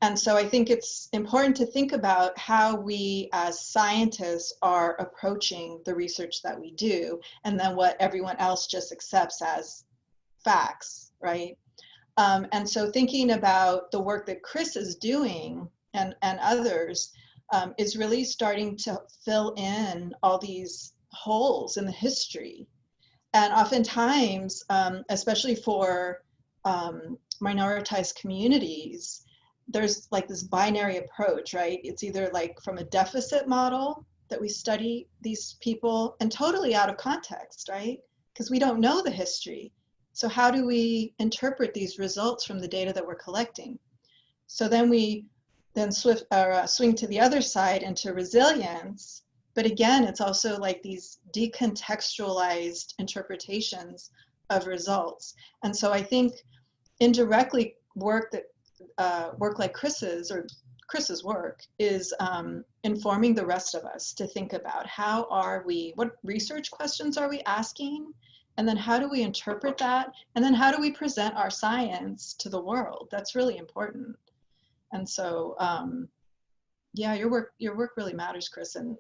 Speaker 6: And so I think it's important to think about how we as scientists are approaching the research that we do, and then what everyone else just accepts as facts, right? And so thinking about the work that Chris is doing and others is really starting to fill in all these holes in the history. And oftentimes, especially for minoritized communities, there's like this binary approach, right? It's either like from a deficit model that we study these people and totally out of context, right? Because we don't know the history. So how do we interpret these results from the data that we're collecting? So then we swing to the other side into resilience. But again, it's also like these decontextualized interpretations of results. And so I think indirectly work like Chris's work is informing the rest of us to think about what research questions are we asking? And then how do we interpret that? And then how do we present our science to the world? That's really important. And so, yeah, your work really matters, Chris, and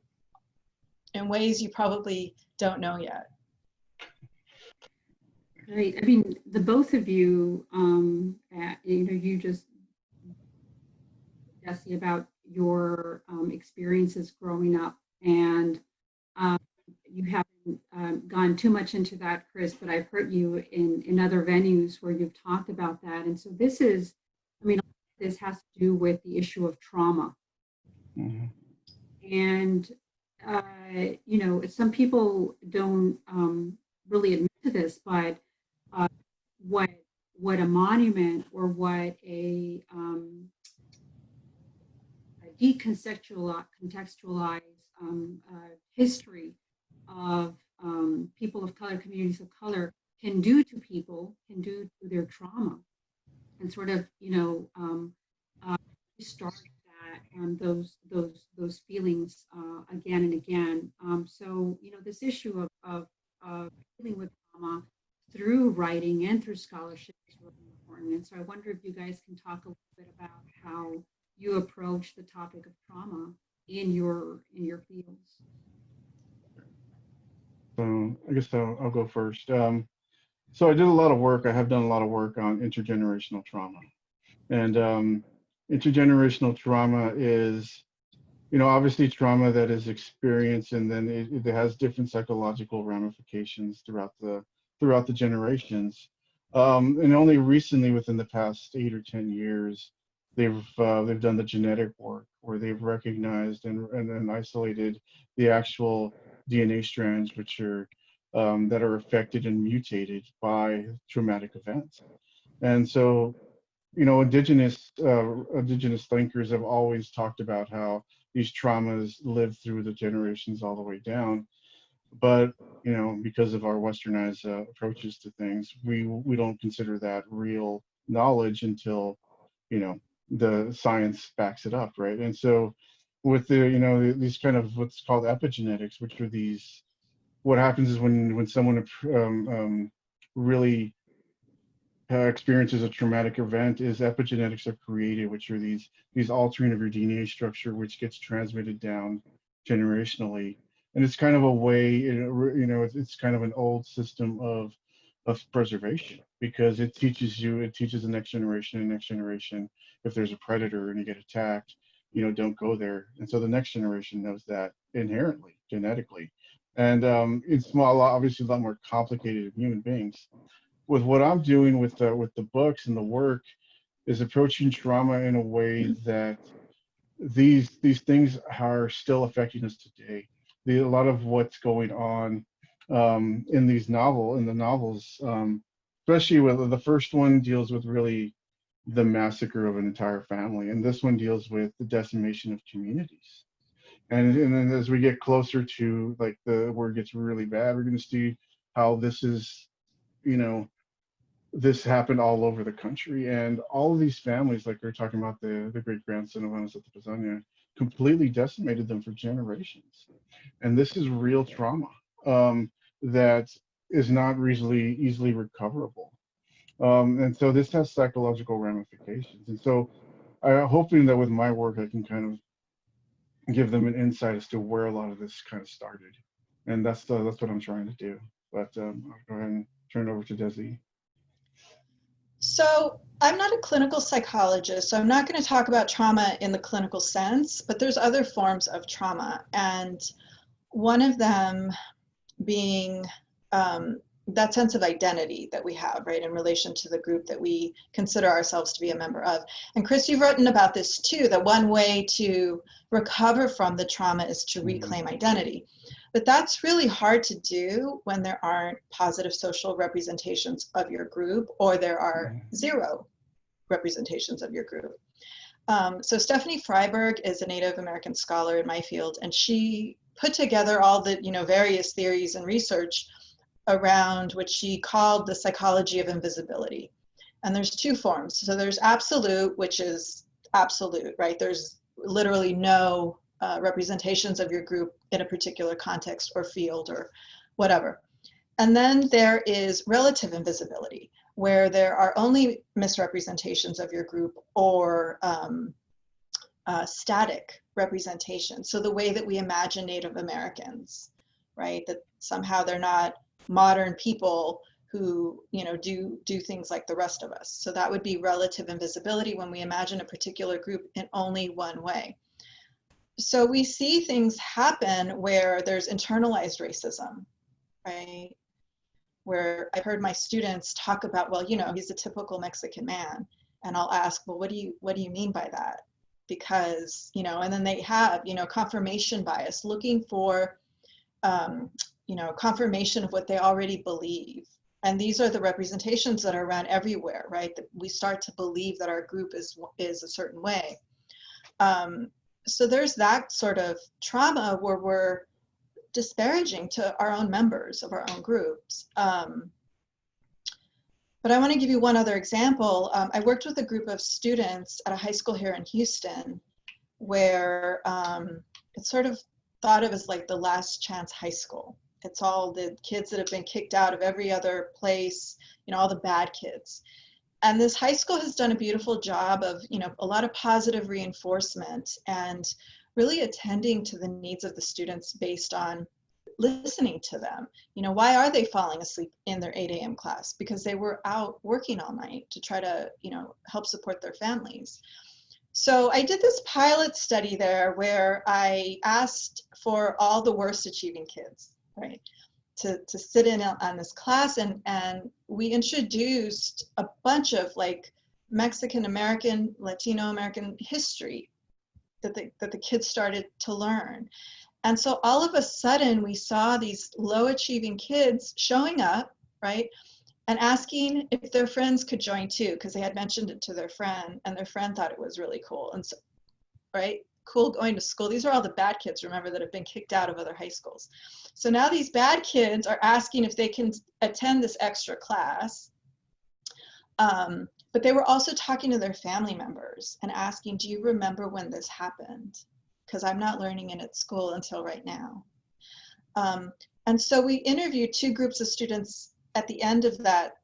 Speaker 6: in ways you probably don't know yet.
Speaker 1: Great. I mean, the both of you, you just, Jesse, about your experiences growing up, and you haven't gone too much into that, Chris, but I've heard you in other venues where you've talked about that. And so this has to do with the issue of trauma.
Speaker 2: Mhm.
Speaker 1: And, some people don't really admit to this, but what a monument or what a decontextualized history of people of color, communities of color, can do to people, can do to their trauma, and sort of, restart that and those feelings again and again. So, this issue of dealing with trauma through writing and through scholarship is really important. And so I wonder if you guys can talk a little bit about how you approach the topic of trauma in your fields.
Speaker 2: So I guess I'll go first. So I have done a lot of work on intergenerational trauma. And intergenerational trauma is, obviously trauma that is experienced, and then it has different psychological ramifications throughout the generations. And only recently, within the past 8 or 10 years, they've done the genetic work where they've recognized and isolated the actual DNA strands which are that are affected and mutated by traumatic events. And so, indigenous thinkers have always talked about how these traumas live through the generations all the way down. But because of our westernized approaches to things, we don't consider that real knowledge until the science backs it up, right? And so with these kind of what's called epigenetics, which are these, what happens is when someone really experiences a traumatic event, is epigenetics are created, which are these altering of your DNA structure, which gets transmitted down generationally. And it's kind of a way, it's kind of an old system of preservation, because it teaches the next generation, if there's a predator and you get attacked, don't go there. And so the next generation knows that inherently, genetically. And it's obviously a lot more complicated than human beings. With what I'm doing with the books and the work is approaching trauma in a way that these things are still affecting us today. A lot of what's going on in the novels, especially with the first one deals with really the massacre of an entire family, and this one deals with the decimation of communities. And then as we get closer to like where it gets really bad, we're going to see how this happened all over the country, and all of these families, like we're talking about the great grandson of Ana Santa Pazania, completely decimated them for generations. And this is real trauma that is not easily recoverable. And so this has psychological ramifications. And so I'm hoping that with my work, I can kind of give them an insight as to where a lot of this kind of started. And that's what I'm trying to do. But I'll go ahead and turn it over to Desi.
Speaker 6: So I'm not a clinical psychologist, so I'm not going to talk about trauma in the clinical sense, but there's other forms of trauma. And one of them being that sense of identity that we have, right, in relation to the group that we consider ourselves to be a member of. And Chris, you've written about this too, that one way to recover from the trauma is to reclaim identity. But that's really hard to do when there aren't positive social representations of your group, or there are zero representations of your group. So Stephanie Freiberg is a Native American scholar in my field, and she put together all the various theories and research around what she called the psychology of invisibility. And there's two forms. So there's absolute, which is absolute, right? There's literally no representations of your group in a particular context or field or whatever. And then there is relative invisibility, where there are only misrepresentations of your group or static representation. So the way that we imagine Native Americans, right? That somehow they're not modern people who do things like the rest of us. So that would be relative invisibility, when we imagine a particular group in only one way. So we see things happen where there's internalized racism, right? Where I've heard my students talk about, well, he's a typical Mexican man. And I'll ask, well, what do you mean by that? Because, and then they have, confirmation bias, looking for, confirmation of what they already believe. And these are the representations that are around everywhere, right? That we start to believe that our group is a certain way. So there's that sort of trauma where we're disparaging to our own members of our own groups. But I want to give you one other example. I worked with a group of students at a high school here in Houston, where it's sort of thought of as like the last chance high school. It's all the kids that have been kicked out of every other place, all the bad kids. And this high school has done a beautiful job of, a lot of positive reinforcement and really attending to the needs of the students based on listening to them. Why are they falling asleep in their 8 a.m. class? Because they were out working all night to try to, help support their families. So I did this pilot study there where I asked for all the worst achieving kids, right, to sit in on this class, and we introduced a bunch of like Mexican American, Latino American history that the kids started to learn. And so all of a sudden we saw these low achieving kids showing up, right, and asking if their friends could join too, because they had mentioned it to their friend, and their friend thought it was really cool. And so, right, cool going to school. These are all the bad kids, remember, that have been kicked out of other high schools. So now these bad kids are asking if they can attend this extra class. But they were also talking to their family members and asking, do you remember when this happened? Because I'm not learning it at school until right now. And so we interviewed two groups of students at the end of that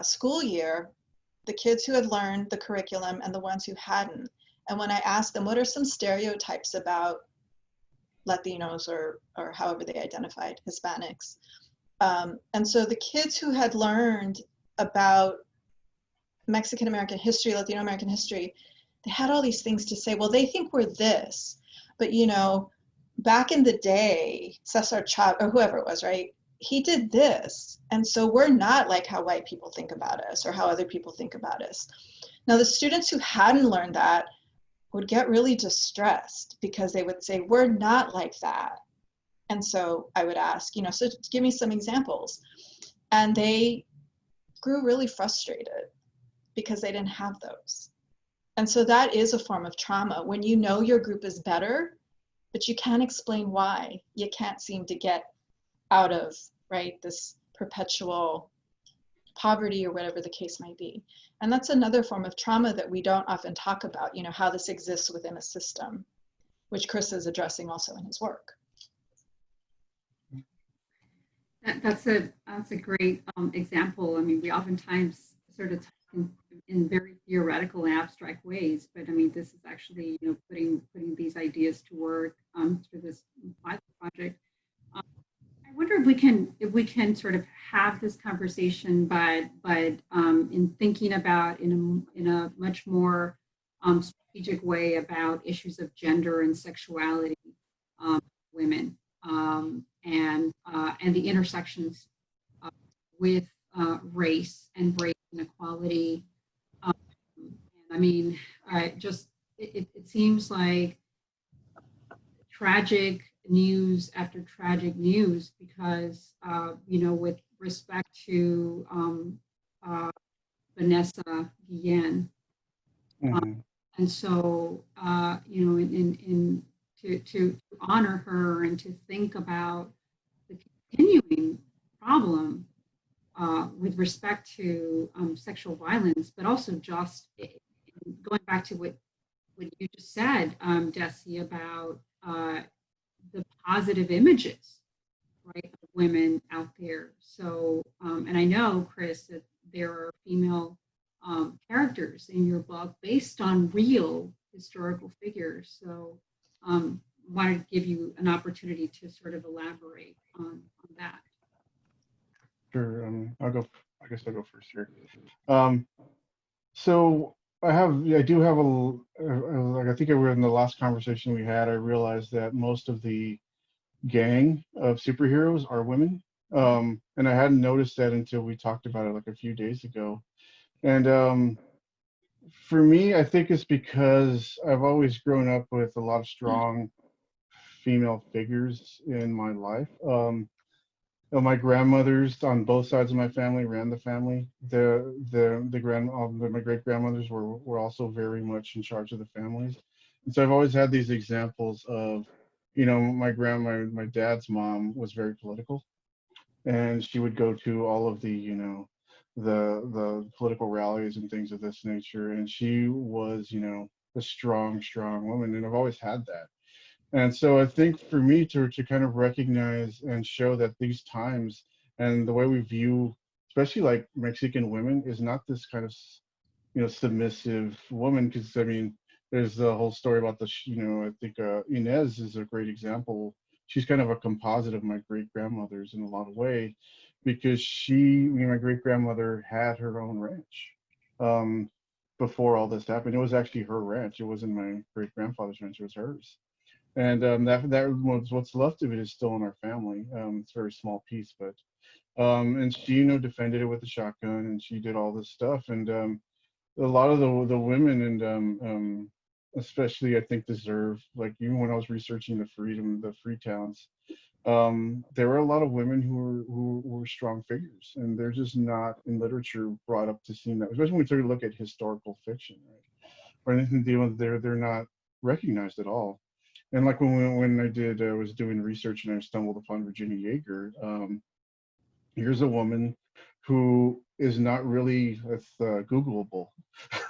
Speaker 6: school year, the kids who had learned the curriculum and the ones who hadn't. And when I asked them, what are some stereotypes about Latinos or however they identified, Hispanics, And so the kids who had learned about Mexican American history, Latino American history, they had all these things to say. Well, they think we're this, but you know, back in the day, Cesar Chavez, or whoever it was, right? He did this. And so we're not like how white people think about us or how other people think about us. Now, the students who hadn't learned that would get really distressed because they would say, we're not like that. And so I would ask, you know, so give me some examples. And they grew really frustrated because they didn't have those. And so that is a form of trauma when you know your group is better, but you can't explain why. You can't seem to get out of, right, this perpetual poverty or whatever the case might be. And that's another form of trauma that we don't often talk about, you know, how this exists within a system, which Chris is addressing also in his work.
Speaker 1: That's a great example. I mean, we oftentimes sort of talk in very theoretical and abstract ways, but I mean, this is actually, you know, putting these ideas to work through this pilot project. I wonder if we can sort of have this conversation, but in thinking about in a much more strategic way about issues of gender and sexuality, women, and the intersections with race and race inequality. And I mean, it seems like tragic news after tragic news because, you know, with respect to Vanessa Guillen. And so, you know, to honor her and to think about the continuing problem with respect to sexual violence, but also just going back to what you just said, Desi, about the positive images, right, of women out there. So, and I know, Chris, that there are female characters in your book based on real historical figures. So, wanted to give you an opportunity to sort of elaborate on that.
Speaker 2: Sure. I guess I'll go first here. So I do have like I think I were in the last conversation we had, I realized that most of the gang of superheroes are women. And I hadn't noticed that until we talked about it like a few days ago. And for me, I think it's because I've always grown up with a lot of strong female figures in my life. My grandmothers on both sides of my family ran the family. My great grandmothers were also very much in charge of the families. And so I've always had these examples of, you know, my dad's mom was very political, and she would go to all of the, you know, the political rallies and things of this nature. And she was, you know, a strong woman, and I've always had that. And so I think for me to kind of recognize and show that these times and the way we view, especially like Mexican women, is not this kind of, you know, submissive woman. Because I mean, there's the whole story about you know, I think Inez is a great example. She's kind of a composite of my great grandmothers in a lot of ways, because my great grandmother had her own ranch before all this happened. It was actually her ranch. It wasn't my great grandfather's ranch. It was hers. And that was what's left of it is still in our family. It's a very small piece, but and she, you know, defended it with a shotgun, and she did all this stuff. And a lot of the women, and especially I think deserve, like even when I was researching the free towns, there were a lot of women who were strong figures, and they're just not in literature brought up to see that, especially when we look at historical fiction, right, or anything to deal with. They're not recognized at all. And like when I was doing research and I stumbled upon Virginia Yeager, here's a woman who is not really Googleable,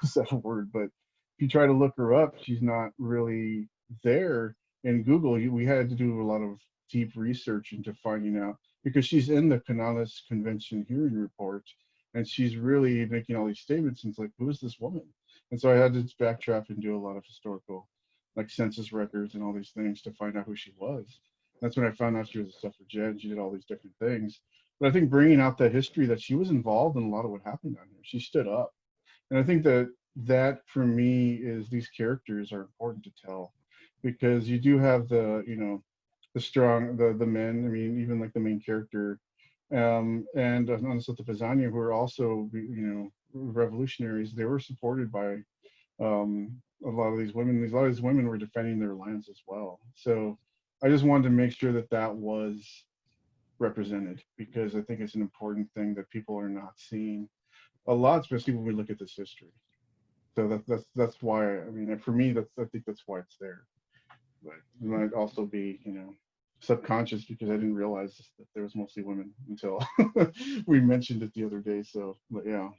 Speaker 2: is that a word? But if you try to look her up, she's not really there in Google. We had to do a lot of deep research into finding out, because she's in the Canales Convention hearing report, and she's really making all these statements, and it's like, who is this woman? And so I had to backtrack and do a lot of historical, like census records and all these things to find out who she was. That's when I found out she was a suffragette. She did all these different things. But I think bringing out that history, that she was involved in a lot of what happened down here. She stood up. And I think that for me is, these characters are important to tell, because you do have the, you know, the strong, the men, I mean, even like the main character, and honestly, the Pizzania, who are also, you know, revolutionaries. They were supported by a lot of these women. A lot of these women were defending their lands as well. So I just wanted to make sure that that was represented, because I think it's an important thing that people are not seeing a lot, especially when we look at this history. So that's why, I mean, for me, I think that's why it's there. But it might also be, you know, subconscious, because I didn't realize that there was mostly women until we mentioned it the other day. So, but yeah.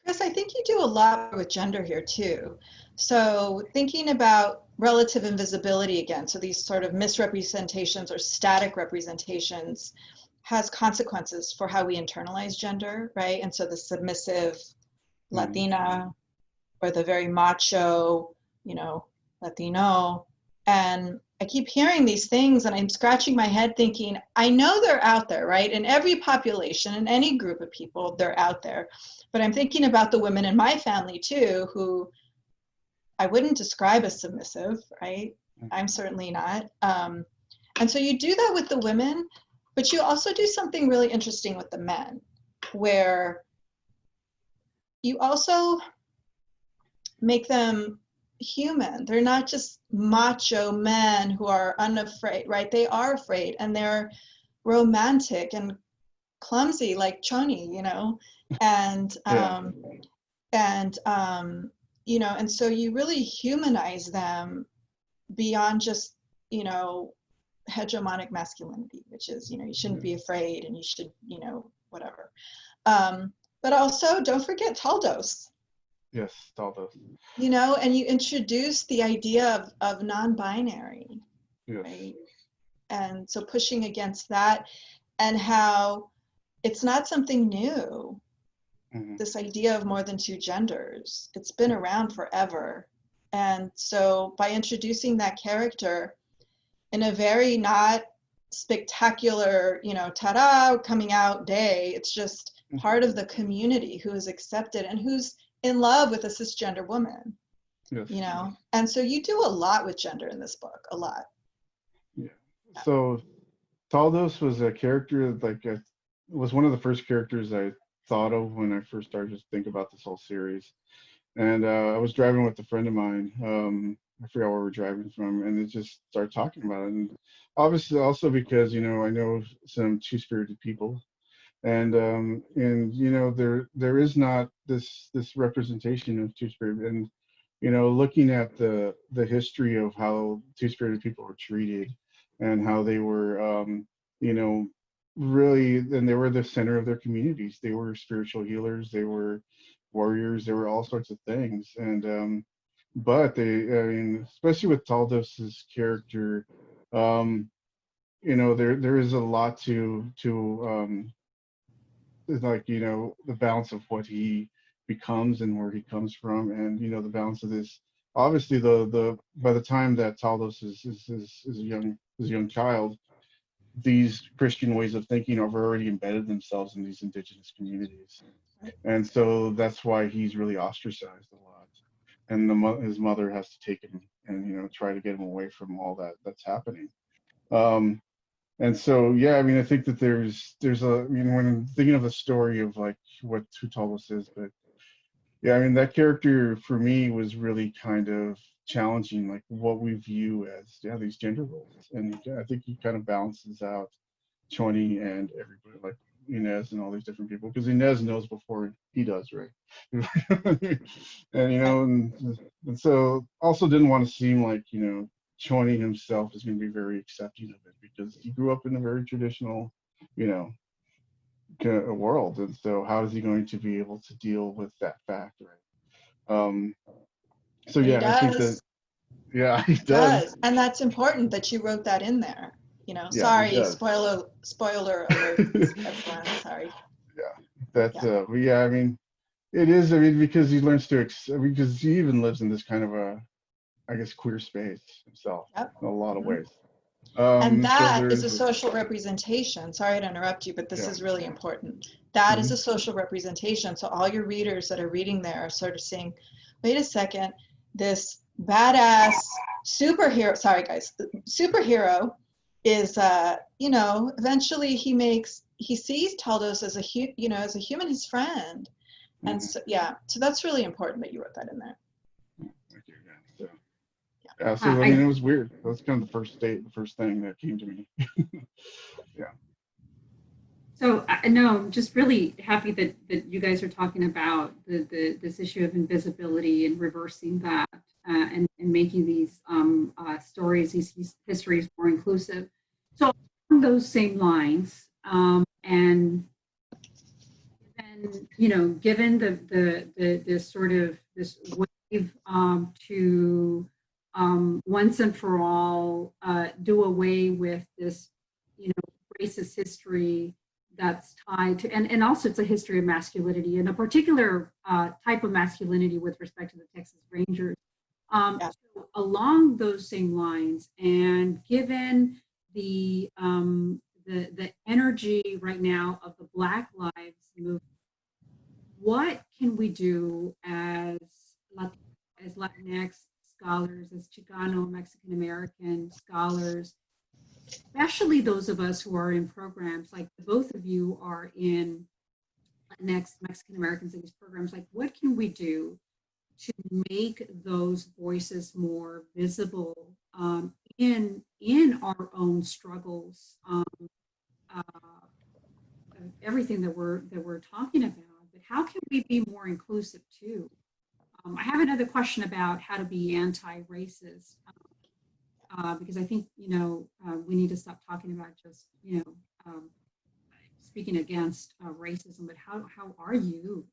Speaker 6: Chris, I think you do a lot with gender here too. So thinking about relative invisibility again, so these sort of misrepresentations or static representations has consequences for how we internalize gender, right? And so the submissive Latina, or the very macho, you know, Latino. And I keep hearing these things and I'm scratching my head thinking, I know they're out there, right? In every population, in any group of people, they're out there. But I'm thinking about the women in my family too, who I wouldn't describe as submissive, right? I'm certainly not. And so you do that with the women, but you also do something really interesting with the men, where you also make them human. They're not just macho men who are unafraid, right? They are afraid, and they're romantic and clumsy like Choni, you know, and you know, and so you really humanize them beyond just, you know, hegemonic masculinity, which is, you know, you shouldn't be afraid and you should, you know, whatever. But also don't forget Taldos.
Speaker 2: Yes, Taldos.
Speaker 6: You know, and you introduce the idea of non-binary,
Speaker 2: Yes.
Speaker 6: right? And so pushing against that, and how it's not something new. This idea of more than two genders, it's been around forever. And so by introducing that character in a very not spectacular, you know, ta-da, coming out day, it's just part of the community who is accepted and who's in love with a cisgender woman.
Speaker 2: Yes.
Speaker 6: You know, and so you do a lot with gender in this book, a lot.
Speaker 2: Yeah. So Taldos was a character, like, was one of the first characters I thought of when I first started to think about this whole series. And I was driving with a friend of mine. I forgot where we're driving from, and it just started talking about it. And obviously, also because, you know, I know some two-spirited people, and you know, there is not this representation of two-spirited. And you know, looking at the history of how two-spirited people were treated, and how they were, you know, really, and they were the center of their communities. They were spiritual healers. They were warriors. They were all sorts of things. And but I mean, especially with Taldos's character, you know, there is a lot to like, you know, the balance of what he becomes and where he comes from, and you know, the balance of this. Obviously, the by the time that Taldos is a young child, these Christian ways of thinking have already embedded themselves in these indigenous communities, and so that's why he's really ostracized a lot. And his mother has to take him and, you know, try to get him away from all that's happening. And so, yeah, I mean, I think that there's I mean, when I'm thinking of the story of like who Taldos is, but yeah, I mean, that character for me was really kind of challenging, like what we view as, these gender roles. And I think he kind of balances out Choni and everybody, like Inez and all these different people, because Inez knows before he does, right? And, you know, and so also didn't want to seem like, you know, Choni himself is going to be very accepting of it, because he grew up in a very traditional, you know, world. And so how is he going to be able to deal with that fact, right? So yeah, I think that, yeah, he does.
Speaker 6: And that's important that you wrote that in there, you know.
Speaker 2: Yeah, he
Speaker 6: sorry,
Speaker 2: does.
Speaker 6: spoiler alert, everyone, sorry.
Speaker 2: Yeah, that's but yeah, I mean, it is, I mean, because he learns to because he even lives in this kind of a, I guess, queer space himself.
Speaker 6: Yep.
Speaker 2: In a lot of ways.
Speaker 6: And
Speaker 2: So
Speaker 6: that is a
Speaker 2: there's
Speaker 6: social representation. Sorry to interrupt you, but this
Speaker 2: yeah.
Speaker 6: is really important. That is
Speaker 2: Mhm.
Speaker 6: a social representation. So all your readers that are reading there are sort of saying, wait a second, this badass superhero, sorry guys, superhero is, you know, eventually he sees Taldos as as a human, his friend. And
Speaker 2: Mhm.
Speaker 6: so, yeah, so that's really important that you wrote that in there.
Speaker 2: Thank you. Yeah. So I
Speaker 1: I
Speaker 2: mean, it was weird. That was kind of the first thing that came to me. Yeah.
Speaker 1: So no, I'm just really happy that you guys are talking about this issue of invisibility and reversing that and making these stories, these histories more inclusive. So along those same lines, and you know, given the this sort of this wave to once and for all do away with this, you know, racist history that's tied to, and also it's a history of masculinity and a particular type of masculinity with respect to the Texas Rangers.
Speaker 6: Yeah.
Speaker 1: So along those same lines, and given the energy right now of the Black Lives Movement, what can we do as as Latinx scholars, as Chicano, Mexican American scholars, especially those of us who are in programs like both of you are in Latinx Mexican Americans in these programs? Like, what can we do to make those voices more visible in our own struggles? Uh, Everything that we're talking about, but how can we be more inclusive too? I have another question about how to be anti-racist, because I think, you know, we need to stop talking about just, you know, speaking against racism, but how are you?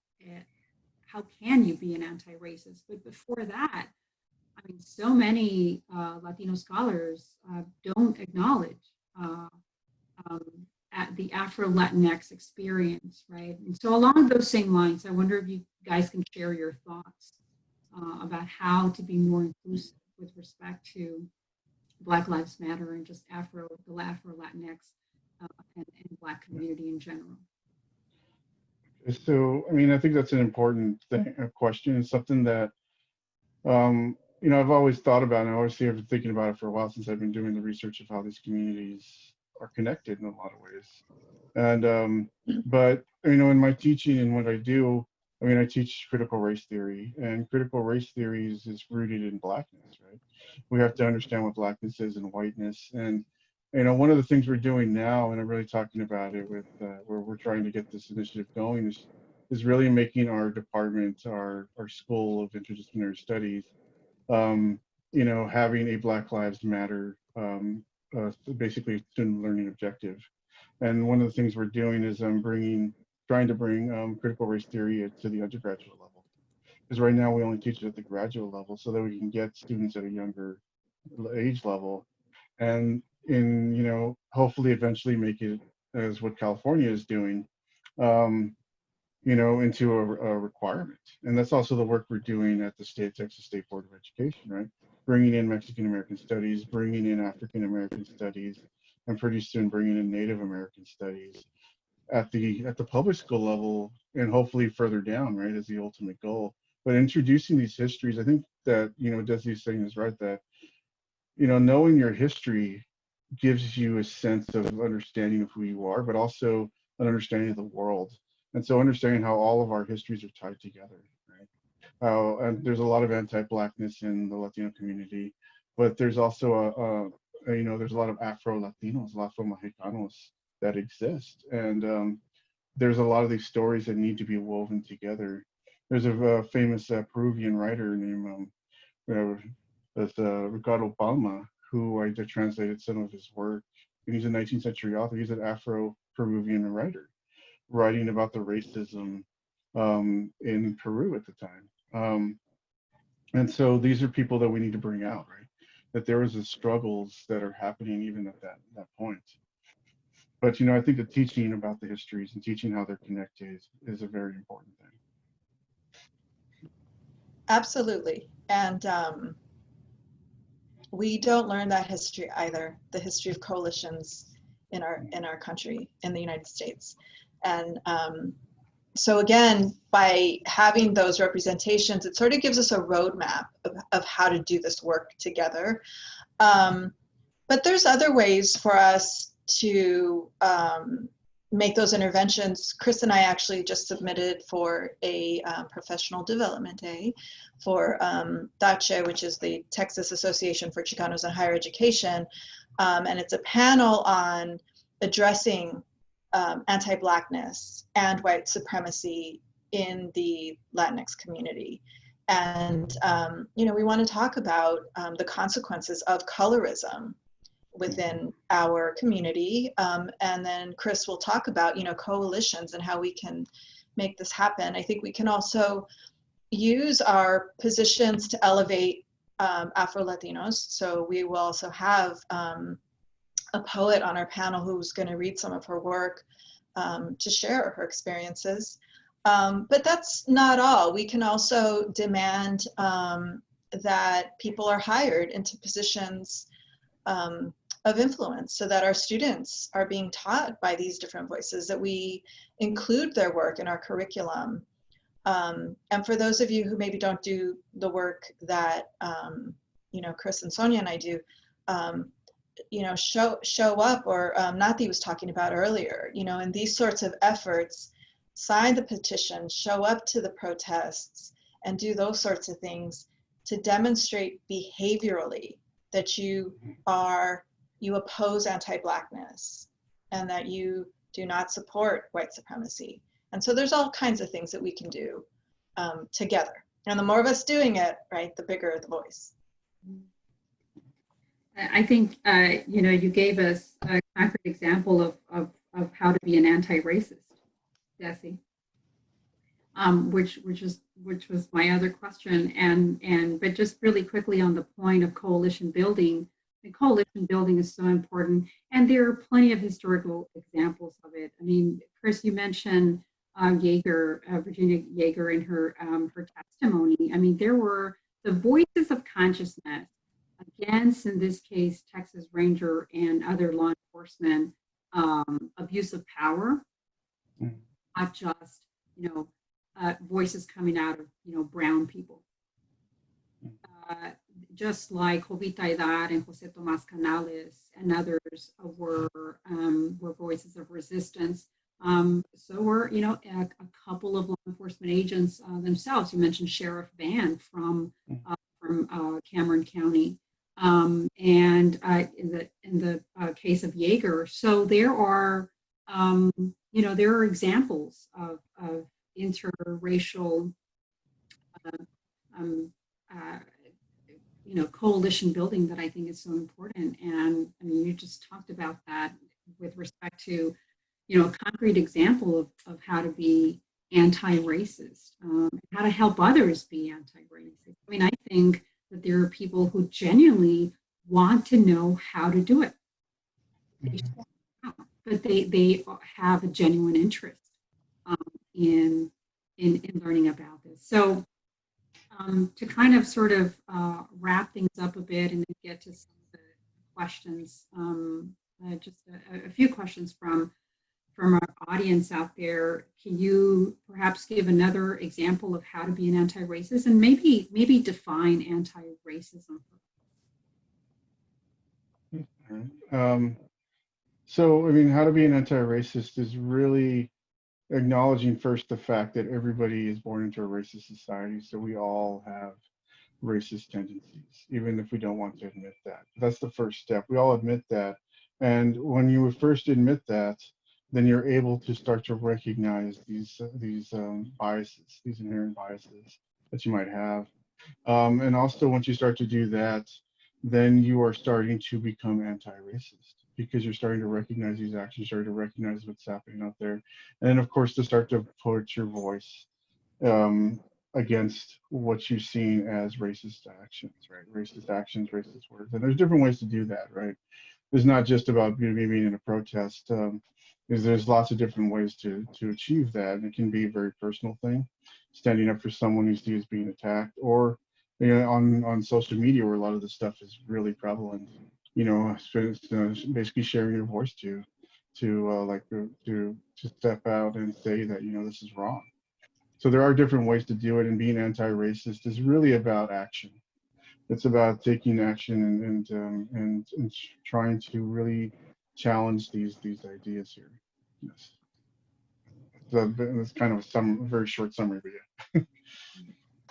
Speaker 1: How can you be an anti-racist? But before that, I mean, so many Latino scholars don't acknowledge um, at the Afro-Latinx experience, right? And so along those same lines, I wonder if you guys can share your thoughts about how to be more inclusive with respect to Black Lives Matter and just the Afro-Latinx and Black community in general.
Speaker 2: So I mean, I think that's an important thing, a question. It's something that you know, I've always thought about, and I always have been thinking about it for a while since I've been doing the research of how these communities are connected in a lot of ways. And but you know, in my teaching and what I do, I mean, I teach critical race theory, and critical race theory is rooted in Blackness, right? We have to understand what Blackness is and whiteness. And you know, one of the things we're doing now, and I'm really talking about it with where we're trying to get this initiative going, is really making our department, our School of Interdisciplinary Studies, you know, having a Black Lives Matter, basically student learning objective. And one of the things we're doing is trying to bring critical race theory to the undergraduate level. Because right now we only teach it at the graduate level, so that we can get students at a younger age level, and you know, hopefully eventually make it as what California is doing, you know, into a requirement. And that's also the work we're doing at the Texas State Board of Education, right? Bringing in Mexican American studies, bringing in African American studies, and pretty soon bringing in Native American studies at the public school level, and hopefully further down, right, as the ultimate goal. But introducing these histories, I think that, you know, Desi's saying is right, that, you know, knowing your history gives you a sense of understanding of who you are, but also an understanding of the world. And so understanding how all of our histories are tied together, right? How, and there's a lot of anti-Blackness in the Latino community, but there's also you know, there's a lot of Afro-Latinos, Afro-Mexicanos that exist. And there's a lot of these stories that need to be woven together. There's a famous Peruvian writer named Ricardo Palma, who I just translated some of his work. And he's a 19th century author. He's an Afro-Peruvian writer, writing about the racism in Peru at the time. And so these are people that we need to bring out, right? That there was the struggles that are happening even at that point. But you know, I think the teaching about the histories and teaching how they're connected is a very important thing.
Speaker 6: Absolutely. And we don't learn that history either, the history of coalitions in our country, in the United States. And so again, by having those representations, it sort of gives us a roadmap of how to do this work together. But there's other ways for us to make those interventions. Chris and I actually just submitted for a professional development day for TACHE, which is the Texas Association for Chicanos in Higher Education. And it's a panel on addressing anti-Blackness and white supremacy in the Latinx community. And, you know, we want to talk about the consequences of colorism within our community. And then Chris will talk about, you know, coalitions and how we can make this happen. I think we can also use our positions to elevate Afro-Latinos. So we will also have a poet on our panel who's going to read some of her work to share her experiences. But that's not all. We can also demand that people are hired into positions of influence so that our students are being taught by these different voices, that we include their work in our curriculum. And for those of you who maybe don't do the work that, you know, Chris and Sonia and I do, you know, show up, or Nati was talking about earlier, you know, in these sorts of efforts, sign the petition, show up to the protests, and do those sorts of things to demonstrate behaviorally that you oppose anti-Blackness and that you do not support white supremacy. And so there's all kinds of things that we can do together. And the more of us doing it, right, the bigger the voice.
Speaker 1: I think, you know, you gave us a concrete example of how to be an anti-racist, Desi, which was my other question. But just really quickly on the point of coalition building, the coalition building is so important, and there are plenty of historical examples of it. I mean, Chris, you mentioned Yeager, Virginia Yeager, in her testimony. I mean, there were the voices of consciousness against, in this case, Texas Ranger and other law enforcement abuse of power, not just, you know, voices coming out of, you know, brown people. Just like Jovita Aidar and Jose Tomas Canales and others were voices of resistance. So were, you know, a couple of law enforcement agents themselves. You mentioned Sheriff Van from Cameron County, and in the case of Yeager. So there are, you know, there are examples of interracial, you know, coalition building that I think is so important. And I mean, you just talked about that with respect to, you know, a concrete example of how to be anti-racist, how to help others be anti-racist. I mean, I think that there are people who genuinely want to know how to do it. But they have a genuine interest in learning about this. So to kind of sort of wrap things up a bit and then get to some of the questions, just a few questions from our audience out there. Can you perhaps give another example of how to be an anti-racist, and maybe define anti-racism?
Speaker 2: So, I mean, how to be an anti-racist is really acknowledging first the fact that everybody is born into a racist society, so we all have racist tendencies, even if we don't want to admit that. That's the first step. We all admit that. And when you first admit that, then you're able to start to recognize these biases, these inherent biases that you might have. And also, once you start to do that, then you are starting to become anti-racist, because you're starting to recognize these actions, starting to recognize what's happening out there. And then, of course, to start to put your voice against what you've seen as racist actions, right? Racist actions, racist words. And there's different ways to do that, right? It's not just about being in a protest. There's lots of different ways to achieve that. And it can be a very personal thing, standing up for someone you see as being attacked, or on social media where a lot of this stuff is really prevalent. Basically sharing your voice to step out and say that this is wrong. So there are different ways to do it, and being anti-racist is really about action. It's about taking action and trying to really challenge these ideas here. Yes. So that's kind of a very short summary, but yeah.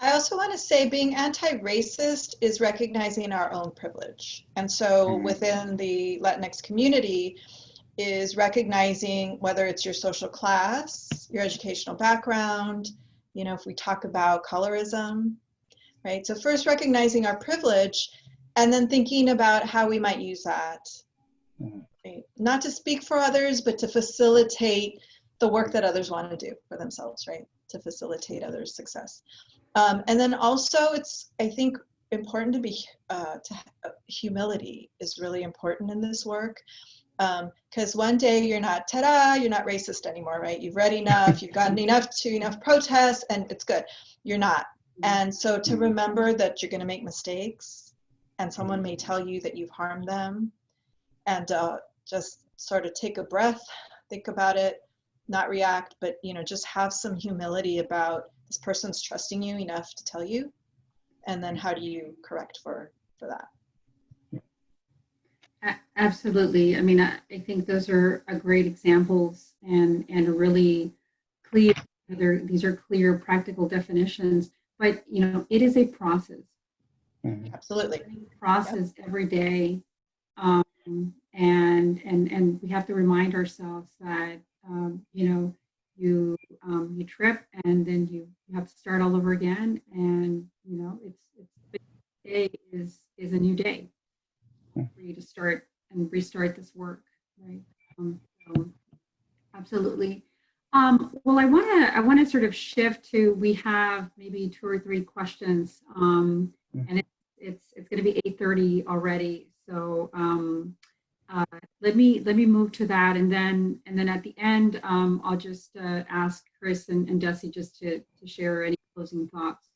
Speaker 6: I also want to say being anti-racist is recognizing our own privilege. And so within the Latinx community is recognizing whether it's your social class, your educational background, if we talk about colorism, right? So first recognizing our privilege and then thinking about how we might use that. Right? Not to speak for others, but to facilitate the work that others want to do for themselves, right? To facilitate others' success. And then also it's, I think, important to be, humility is really important in this work. Because one day you're not, you're not racist anymore, right? You've read enough, you've gotten enough protests, and it's good. You're not. And so to remember that you're going to make mistakes, and someone may tell you that you've harmed them, and just sort of take a breath, think about it, not react, but just have some humility about this person's trusting you enough to tell you, and then how do you correct for that?
Speaker 1: Absolutely. I mean, I think those are great examples and a really clear, these are clear practical definitions, but it is a process.
Speaker 6: Absolutely.
Speaker 1: Process every day. And we have to remind ourselves that, you trip and then you have to start all over again. And, today is a new day for you to start and restart this work, right? So absolutely. Well, I want to sort of shift to, we have maybe 2 or 3 questions, and it's going to be 8:30 already. So let me move to that, and then at the end, I'll just ask Chris and Desi just to share any closing thoughts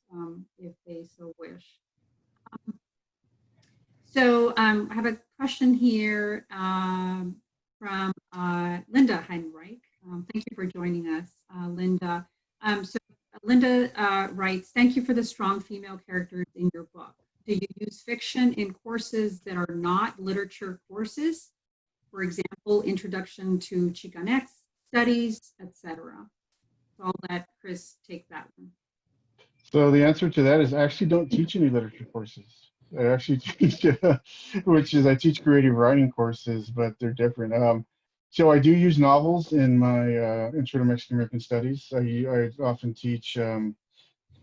Speaker 1: if they so wish. So I have a question here from Linda Heinreich. Thank you for joining us, Linda. So Linda writes, thank you for the strong female characters in your book. Do you use fiction in courses that are not literature courses? For example, introduction to Chicanx studies, etc. So I'll let Chris take that one.
Speaker 2: So the answer to that is I actually don't teach any literature courses. I actually teach, I teach creative writing courses, but they're different. So I do use novels in my Intro to Mexican American Studies. I often teach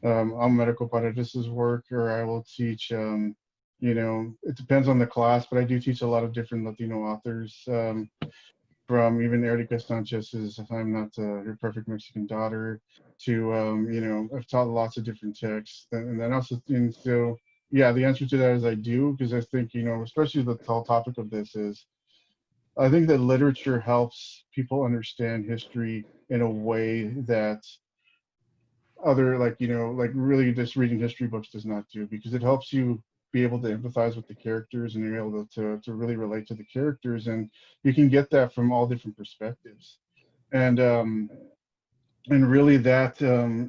Speaker 2: Medical Paredes's work, or I will teach, it depends on the class, but I do teach a lot of different Latino authors, from even Erika Sanchez's I'm Not Your Perfect Mexican Daughter to, I've taught lots of different texts. And then also, and so, yeah, the answer to that is I do, because I think, especially the whole topic of this is, I think that literature helps people understand history in a way that other, like really just reading history books does not do, because it helps you be able to empathize with the characters, and you're able to really relate to the characters, and you can get that from all different perspectives. And really that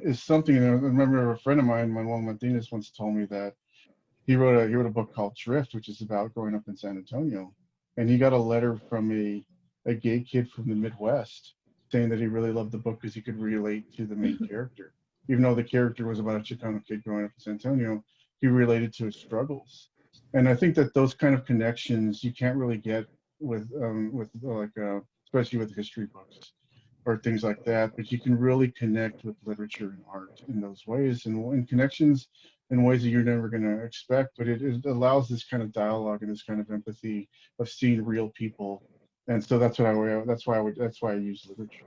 Speaker 2: is something, I remember a friend of mine, Manuel Martinez, once told me that he wrote a book called Drift, which is about growing up in San Antonio. And he got a letter from a gay kid from the Midwest saying that he really loved the book because he could relate to the main character. Even though the character was about a Chicano kid growing up in San Antonio, he related to his struggles. And I think that those kind of connections you can't really get with especially with history books or things like that, but you can really connect with literature and art in those ways, and connections in ways that you're never going to expect, but it allows this kind of dialogue and this kind of empathy of seeing real people. And so that's why I use literature.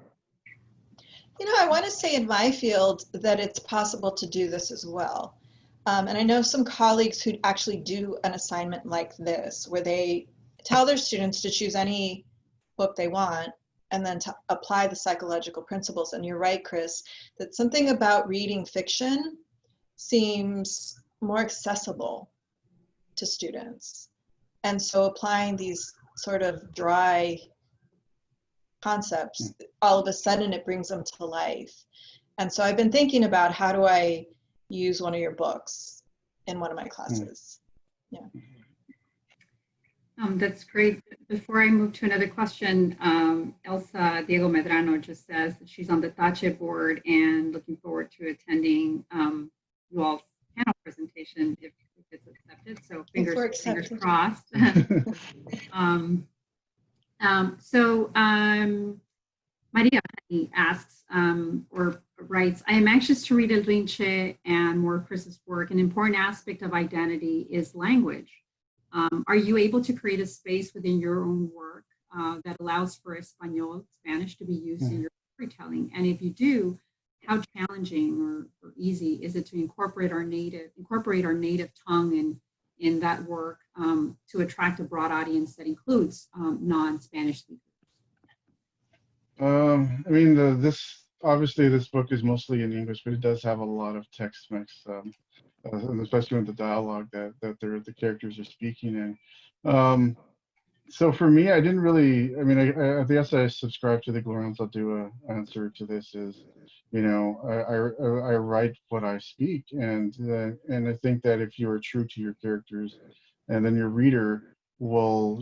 Speaker 6: I want to say in my field that it's possible to do this as well. And I know some colleagues who actually do an assignment like this, where they tell their students to choose any book they want and then to apply the psychological principles. And you're right, Chris, that something about reading fiction seems more accessible to students. And so applying these sort of dry concepts, all of a sudden it brings them to life. And so I've been thinking about, how do I use one of your books in one of my classes? Yeah.
Speaker 1: That's great. Before I move to another question, Elsa Diego Medrano just says that she's on the Tache board and looking forward to attending you all's panel presentation if it's accepted. So fingers crossed. Maria asks or writes, I am anxious to read El Rinche and more of Chris's work. An important aspect of identity is language. Are you able to create a space within your own work that allows for Espanol, Spanish, to be used in your storytelling? And if you do, how challenging or easy is it to incorporate our native tongue in that work to attract a broad audience that includes non-Spanish speakers?
Speaker 2: I mean, obviously this book is mostly in English, but it does have a lot of text mix. Especially with the dialogue that the characters are speaking in. So for me, I didn't really, I mean, I guess I subscribe to the Gloranza Dua answer to this is, you know, I write what I speak, and I think that if you are true to your characters, and then your reader will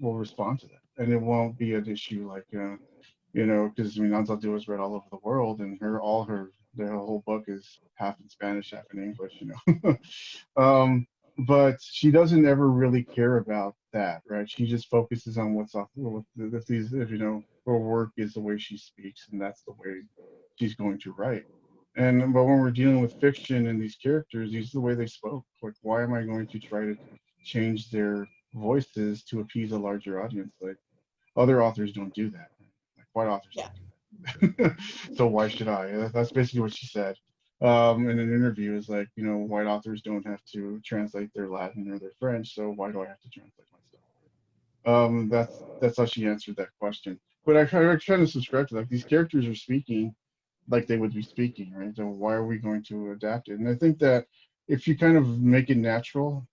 Speaker 2: respond to that, and it won't be an issue like, you know, because I mean, Anza Dua is read all over the world, and the whole book is half in Spanish, half in English, you know. But she doesn't ever really care about that, right? She just focuses on what's off. If you know, her work is the way she speaks, and that's the way she's going to write. But when we're dealing with fiction and these characters, these are the way they spoke. Like, why am I going to try to change their voices to appease a larger audience? Like, other authors don't do that. Like, white authors don't do that. So why should I? That's basically what she said in an interview. Is like, you know, white authors don't have to translate their Latin or their French, so why do I have to translate myself? That's how she answered that question. But I kind of subscribe to, like, these characters are speaking like they would be speaking, right? So why are we going to adapt it? And I think that if you kind of make it natural,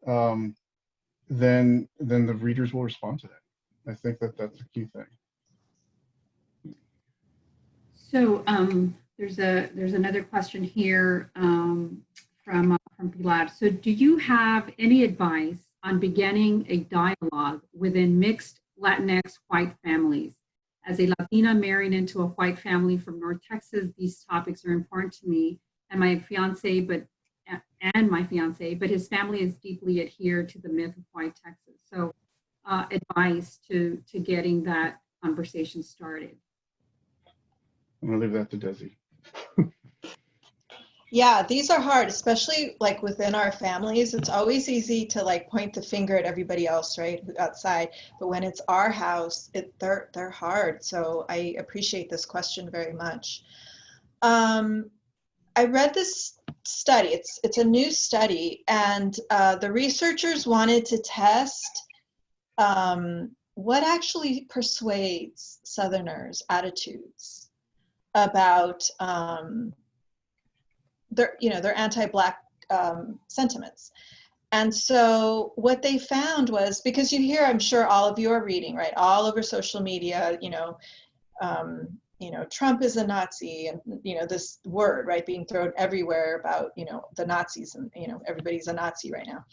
Speaker 2: then the readers will respond to that. I think that that's a key thing.
Speaker 1: So there's another question here from Pilar. So do you have any advice on beginning a dialogue within mixed Latinx white families? As a Latina married into a white family from North Texas, these topics are important to me and my fiance, but his family is deeply adhered to the myth of white Texas. So advice to getting that conversation started.
Speaker 2: I'm gonna leave that to Desi.
Speaker 6: Yeah, these are hard, especially like within our families. It's always easy to like point the finger at everybody else, right, outside. But when it's our house, they're hard. So I appreciate this question very much. I read this study. It's a new study, and the researchers wanted to test what actually persuades Southerners' attitudes about their anti-Black sentiments. And so what they found was, because you hear, I'm sure all of you are reading, right, all over social media, Trump is a Nazi, and this word, right, being thrown everywhere about the Nazis, and everybody's a Nazi right now.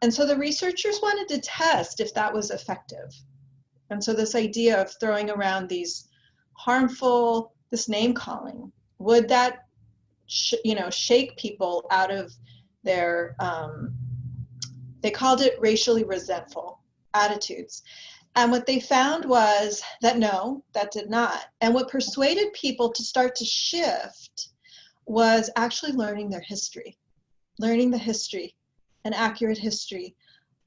Speaker 6: And so the researchers wanted to test if that was effective. And so this idea of throwing around these harmful, this name calling, would that shake people out of their they called it racially resentful attitudes. And what they found was that no, that did not. And what persuaded people to start to shift was actually learning their history, learning the history, an accurate history,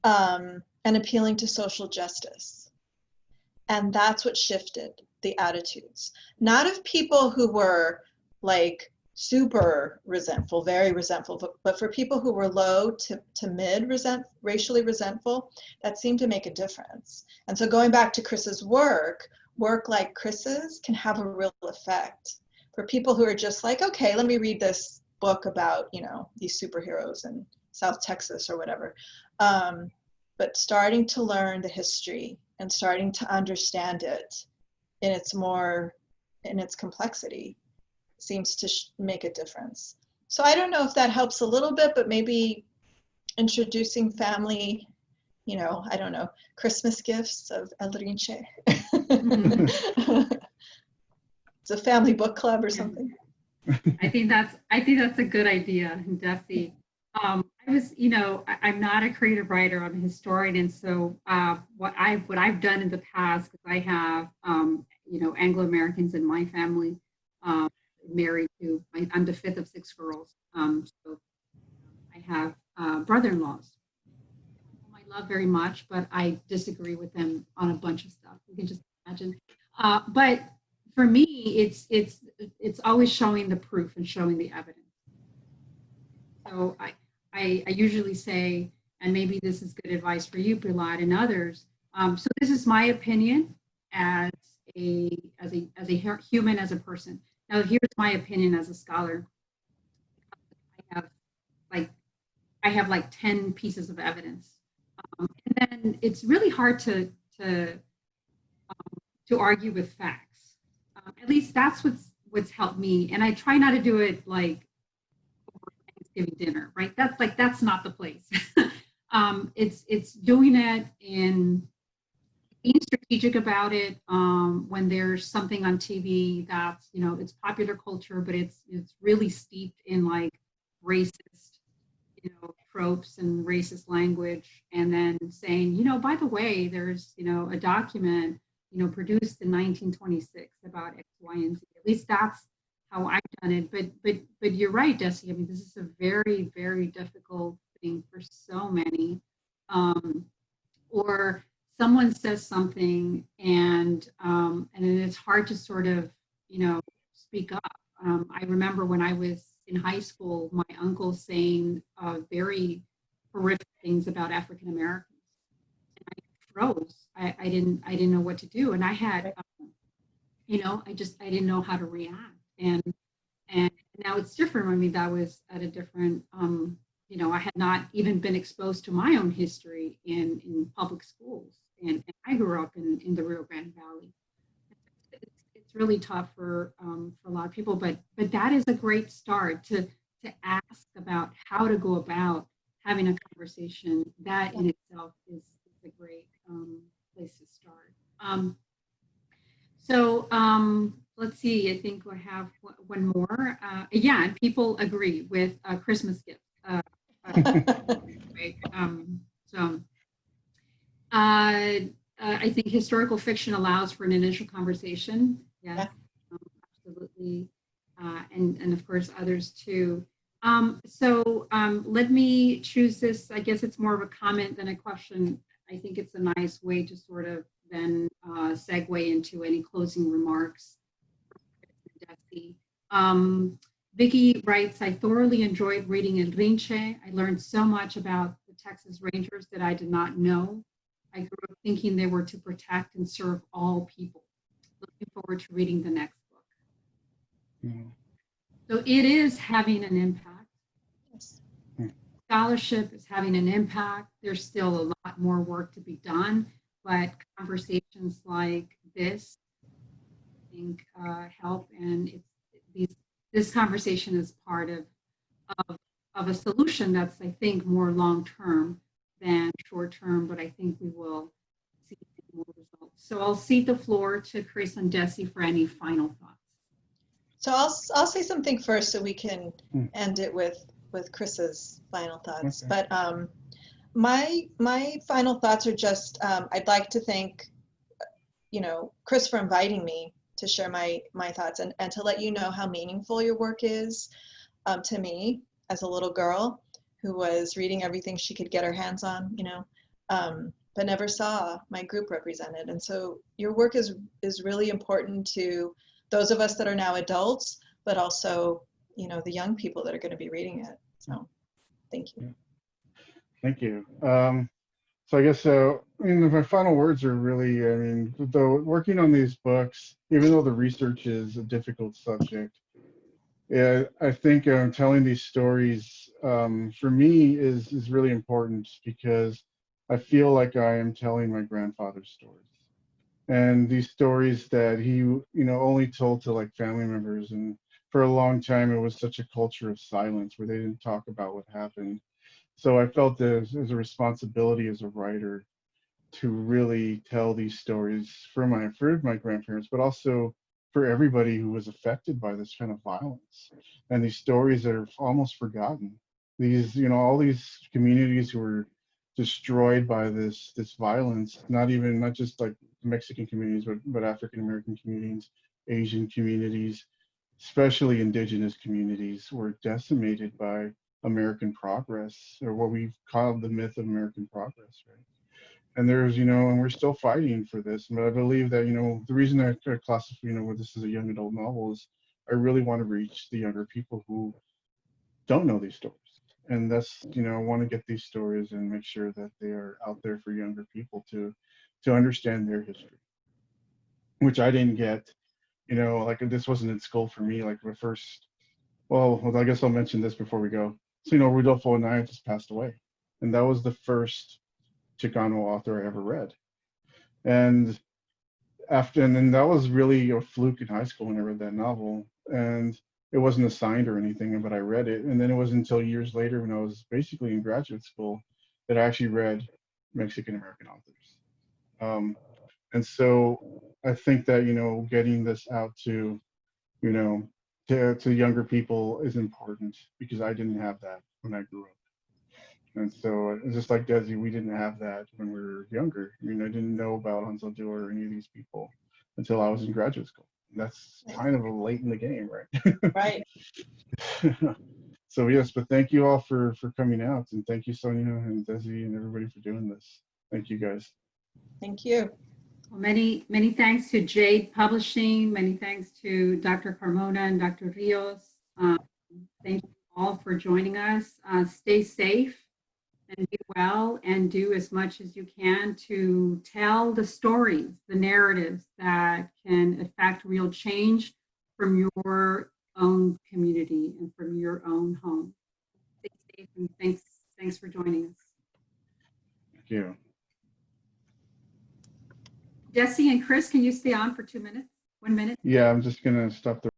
Speaker 6: and appealing to social justice. And that's what shifted the attitudes. Not of people who were like super resentful, very resentful, but for people who were low to mid racially resentful, that seemed to make a difference. And so going back to Chris's work like Chris's can have a real effect. For people who are just like, okay, let me read this book about, you know, these superheroes in South Texas or whatever. But starting to learn the history and starting to understand it in its complexity seems to make a difference. So I don't know if that helps a little bit, but maybe introducing family, you know, I don't know, Christmas gifts of El Rinche. It's a family book club or something.
Speaker 1: I think that's a good idea, Desi. I'm not a creative writer, I'm a historian, and so what I've done in the past, because I have Anglo-Americans in my family, married to, I'm the fifth of six girls, so I have brother-in-laws whom I love very much, but I disagree with them on a bunch of stuff. You can just imagine. But for me, it's always showing the proof and showing the evidence. So I usually say, and maybe this is good advice for you, Pilar, and others. So this is my opinion as a human, as a person. Now here's my opinion as a scholar. I have like 10 pieces of evidence, and then it's really hard to argue with facts. At least that's what's helped me, and I try not to do it like over Thanksgiving dinner, right? That's not the place. It's doing it in being strategic about it. When there's something on TV that's, you know, it's popular culture, but it's really steeped in like racist, you know, tropes and racist language, and then saying, you know, by the way, there's, you know, a document, you know, produced in 1926 about X, Y, and Z. At least that's how I've done it. But you're right, Desi. I mean, this is a very, very difficult thing for so many. Or someone says something, and then it's hard to sort of, you know, speak up. I remember when I was in high school, my uncle saying very horrific things about African Americans, and I froze. I didn't know what to do, and I had, you know, I didn't know how to react. And now it's different. I mean, that was at a different, you know, I had not even been exposed to my own history in public schools, and I grew up in the Rio Grande Valley. It's really tough for a lot of people, but that is a great start to ask about how to go about having a conversation. That in itself is a great place to start. So let's see, I think we have one more. Yeah, and people agree with Christmas gifts. Right. I think historical fiction allows for an initial conversation. Yes, absolutely. And of course, others too. So let me choose this. I guess it's more of a comment than a question. I think it's a nice way to sort of then segue into any closing remarks. Vicky writes, I thoroughly enjoyed reading El Rinche. I learned so much about the Texas Rangers that I did not know. I grew up thinking they were to protect and serve all people. Looking forward to reading the next book.
Speaker 2: Yeah.
Speaker 1: So it is having an impact.
Speaker 6: Yes.
Speaker 1: Scholarship is having an impact. There's still a lot more work to be done, but conversations like this, I think, help, and this conversation is part of a solution that's, I think, more long-term than short-term, but I think we will see more results. So I'll cede the floor to Chris and Desi for any final thoughts.
Speaker 6: So I'll say something first so we can end it with Chris's final thoughts.
Speaker 2: Okay.
Speaker 6: But my final thoughts are just, I'd like to thank, you know, Chris for inviting me to share my thoughts and to let you know how meaningful your work is to me as a little girl who was reading everything she could get her hands on, you know, but never saw my group represented. And so your work is really important to those of us that are now adults, but also, you know, the young people that are going to be reading it. So thank you.
Speaker 2: Thank you. So I guess, I mean, my final words are really, I mean, though working on these books, even though the research is a difficult subject, Yeah, I think telling these stories for me is really important because I feel like I am telling my grandfather's stories. And these stories that he, only told to like family members. And for a long time, it was such a culture of silence where they didn't talk about what happened. So I felt there's a responsibility as a writer to really tell these stories for my grandparents, but also for everybody who was affected by this kind of violence. And these stories are almost forgotten. These, all these communities who were destroyed by this violence, not just like Mexican communities, but African American communities, Asian communities, especially indigenous communities, were decimated by American progress, or what we've called the myth of American progress, right? And there's, and we're still fighting for this. But I believe that, the reason I classify, where this is a young adult novel is I really want to reach the younger people who don't know these stories. And that's, I want to get these stories and make sure that they are out there for younger people to understand their history, which I didn't get, like this wasn't in school for me. Like the first, well, I guess I'll mention this before we go. So, Rodolfo Anaya just passed away. And that was the first Chicano author I ever read. And then that was really a fluke in high school when I read that novel. And it wasn't assigned or anything, but I read it. And then it was until years later when I was basically in graduate school that I actually read Mexican American authors. And so I think that, getting this out to, to younger people is important because I didn't have that when I grew up. And so just like Desi, we didn't have that when we were younger. I didn't know about Hansel Dewar or any of these people until I was in graduate school. And that's kind of late in the game, right?
Speaker 6: Right.
Speaker 2: So yes, but thank you all for coming out, and thank you, Sonia and Desi and everybody for doing this. Thank you guys.
Speaker 6: Thank you.
Speaker 1: Well, many thanks to Jade Publishing. Many thanks to Dr. Carmona and Dr. Rios. Thank you all for joining us. Stay safe and be well, and do as much as you can to tell the stories, the narratives that can affect real change from your own community and from your own home. Stay safe, and thanks for joining us.
Speaker 2: Thank you.
Speaker 1: Jesse and Chris, can you stay on for 2 minutes? 1 minute?
Speaker 2: Yeah, I'm just gonna stop the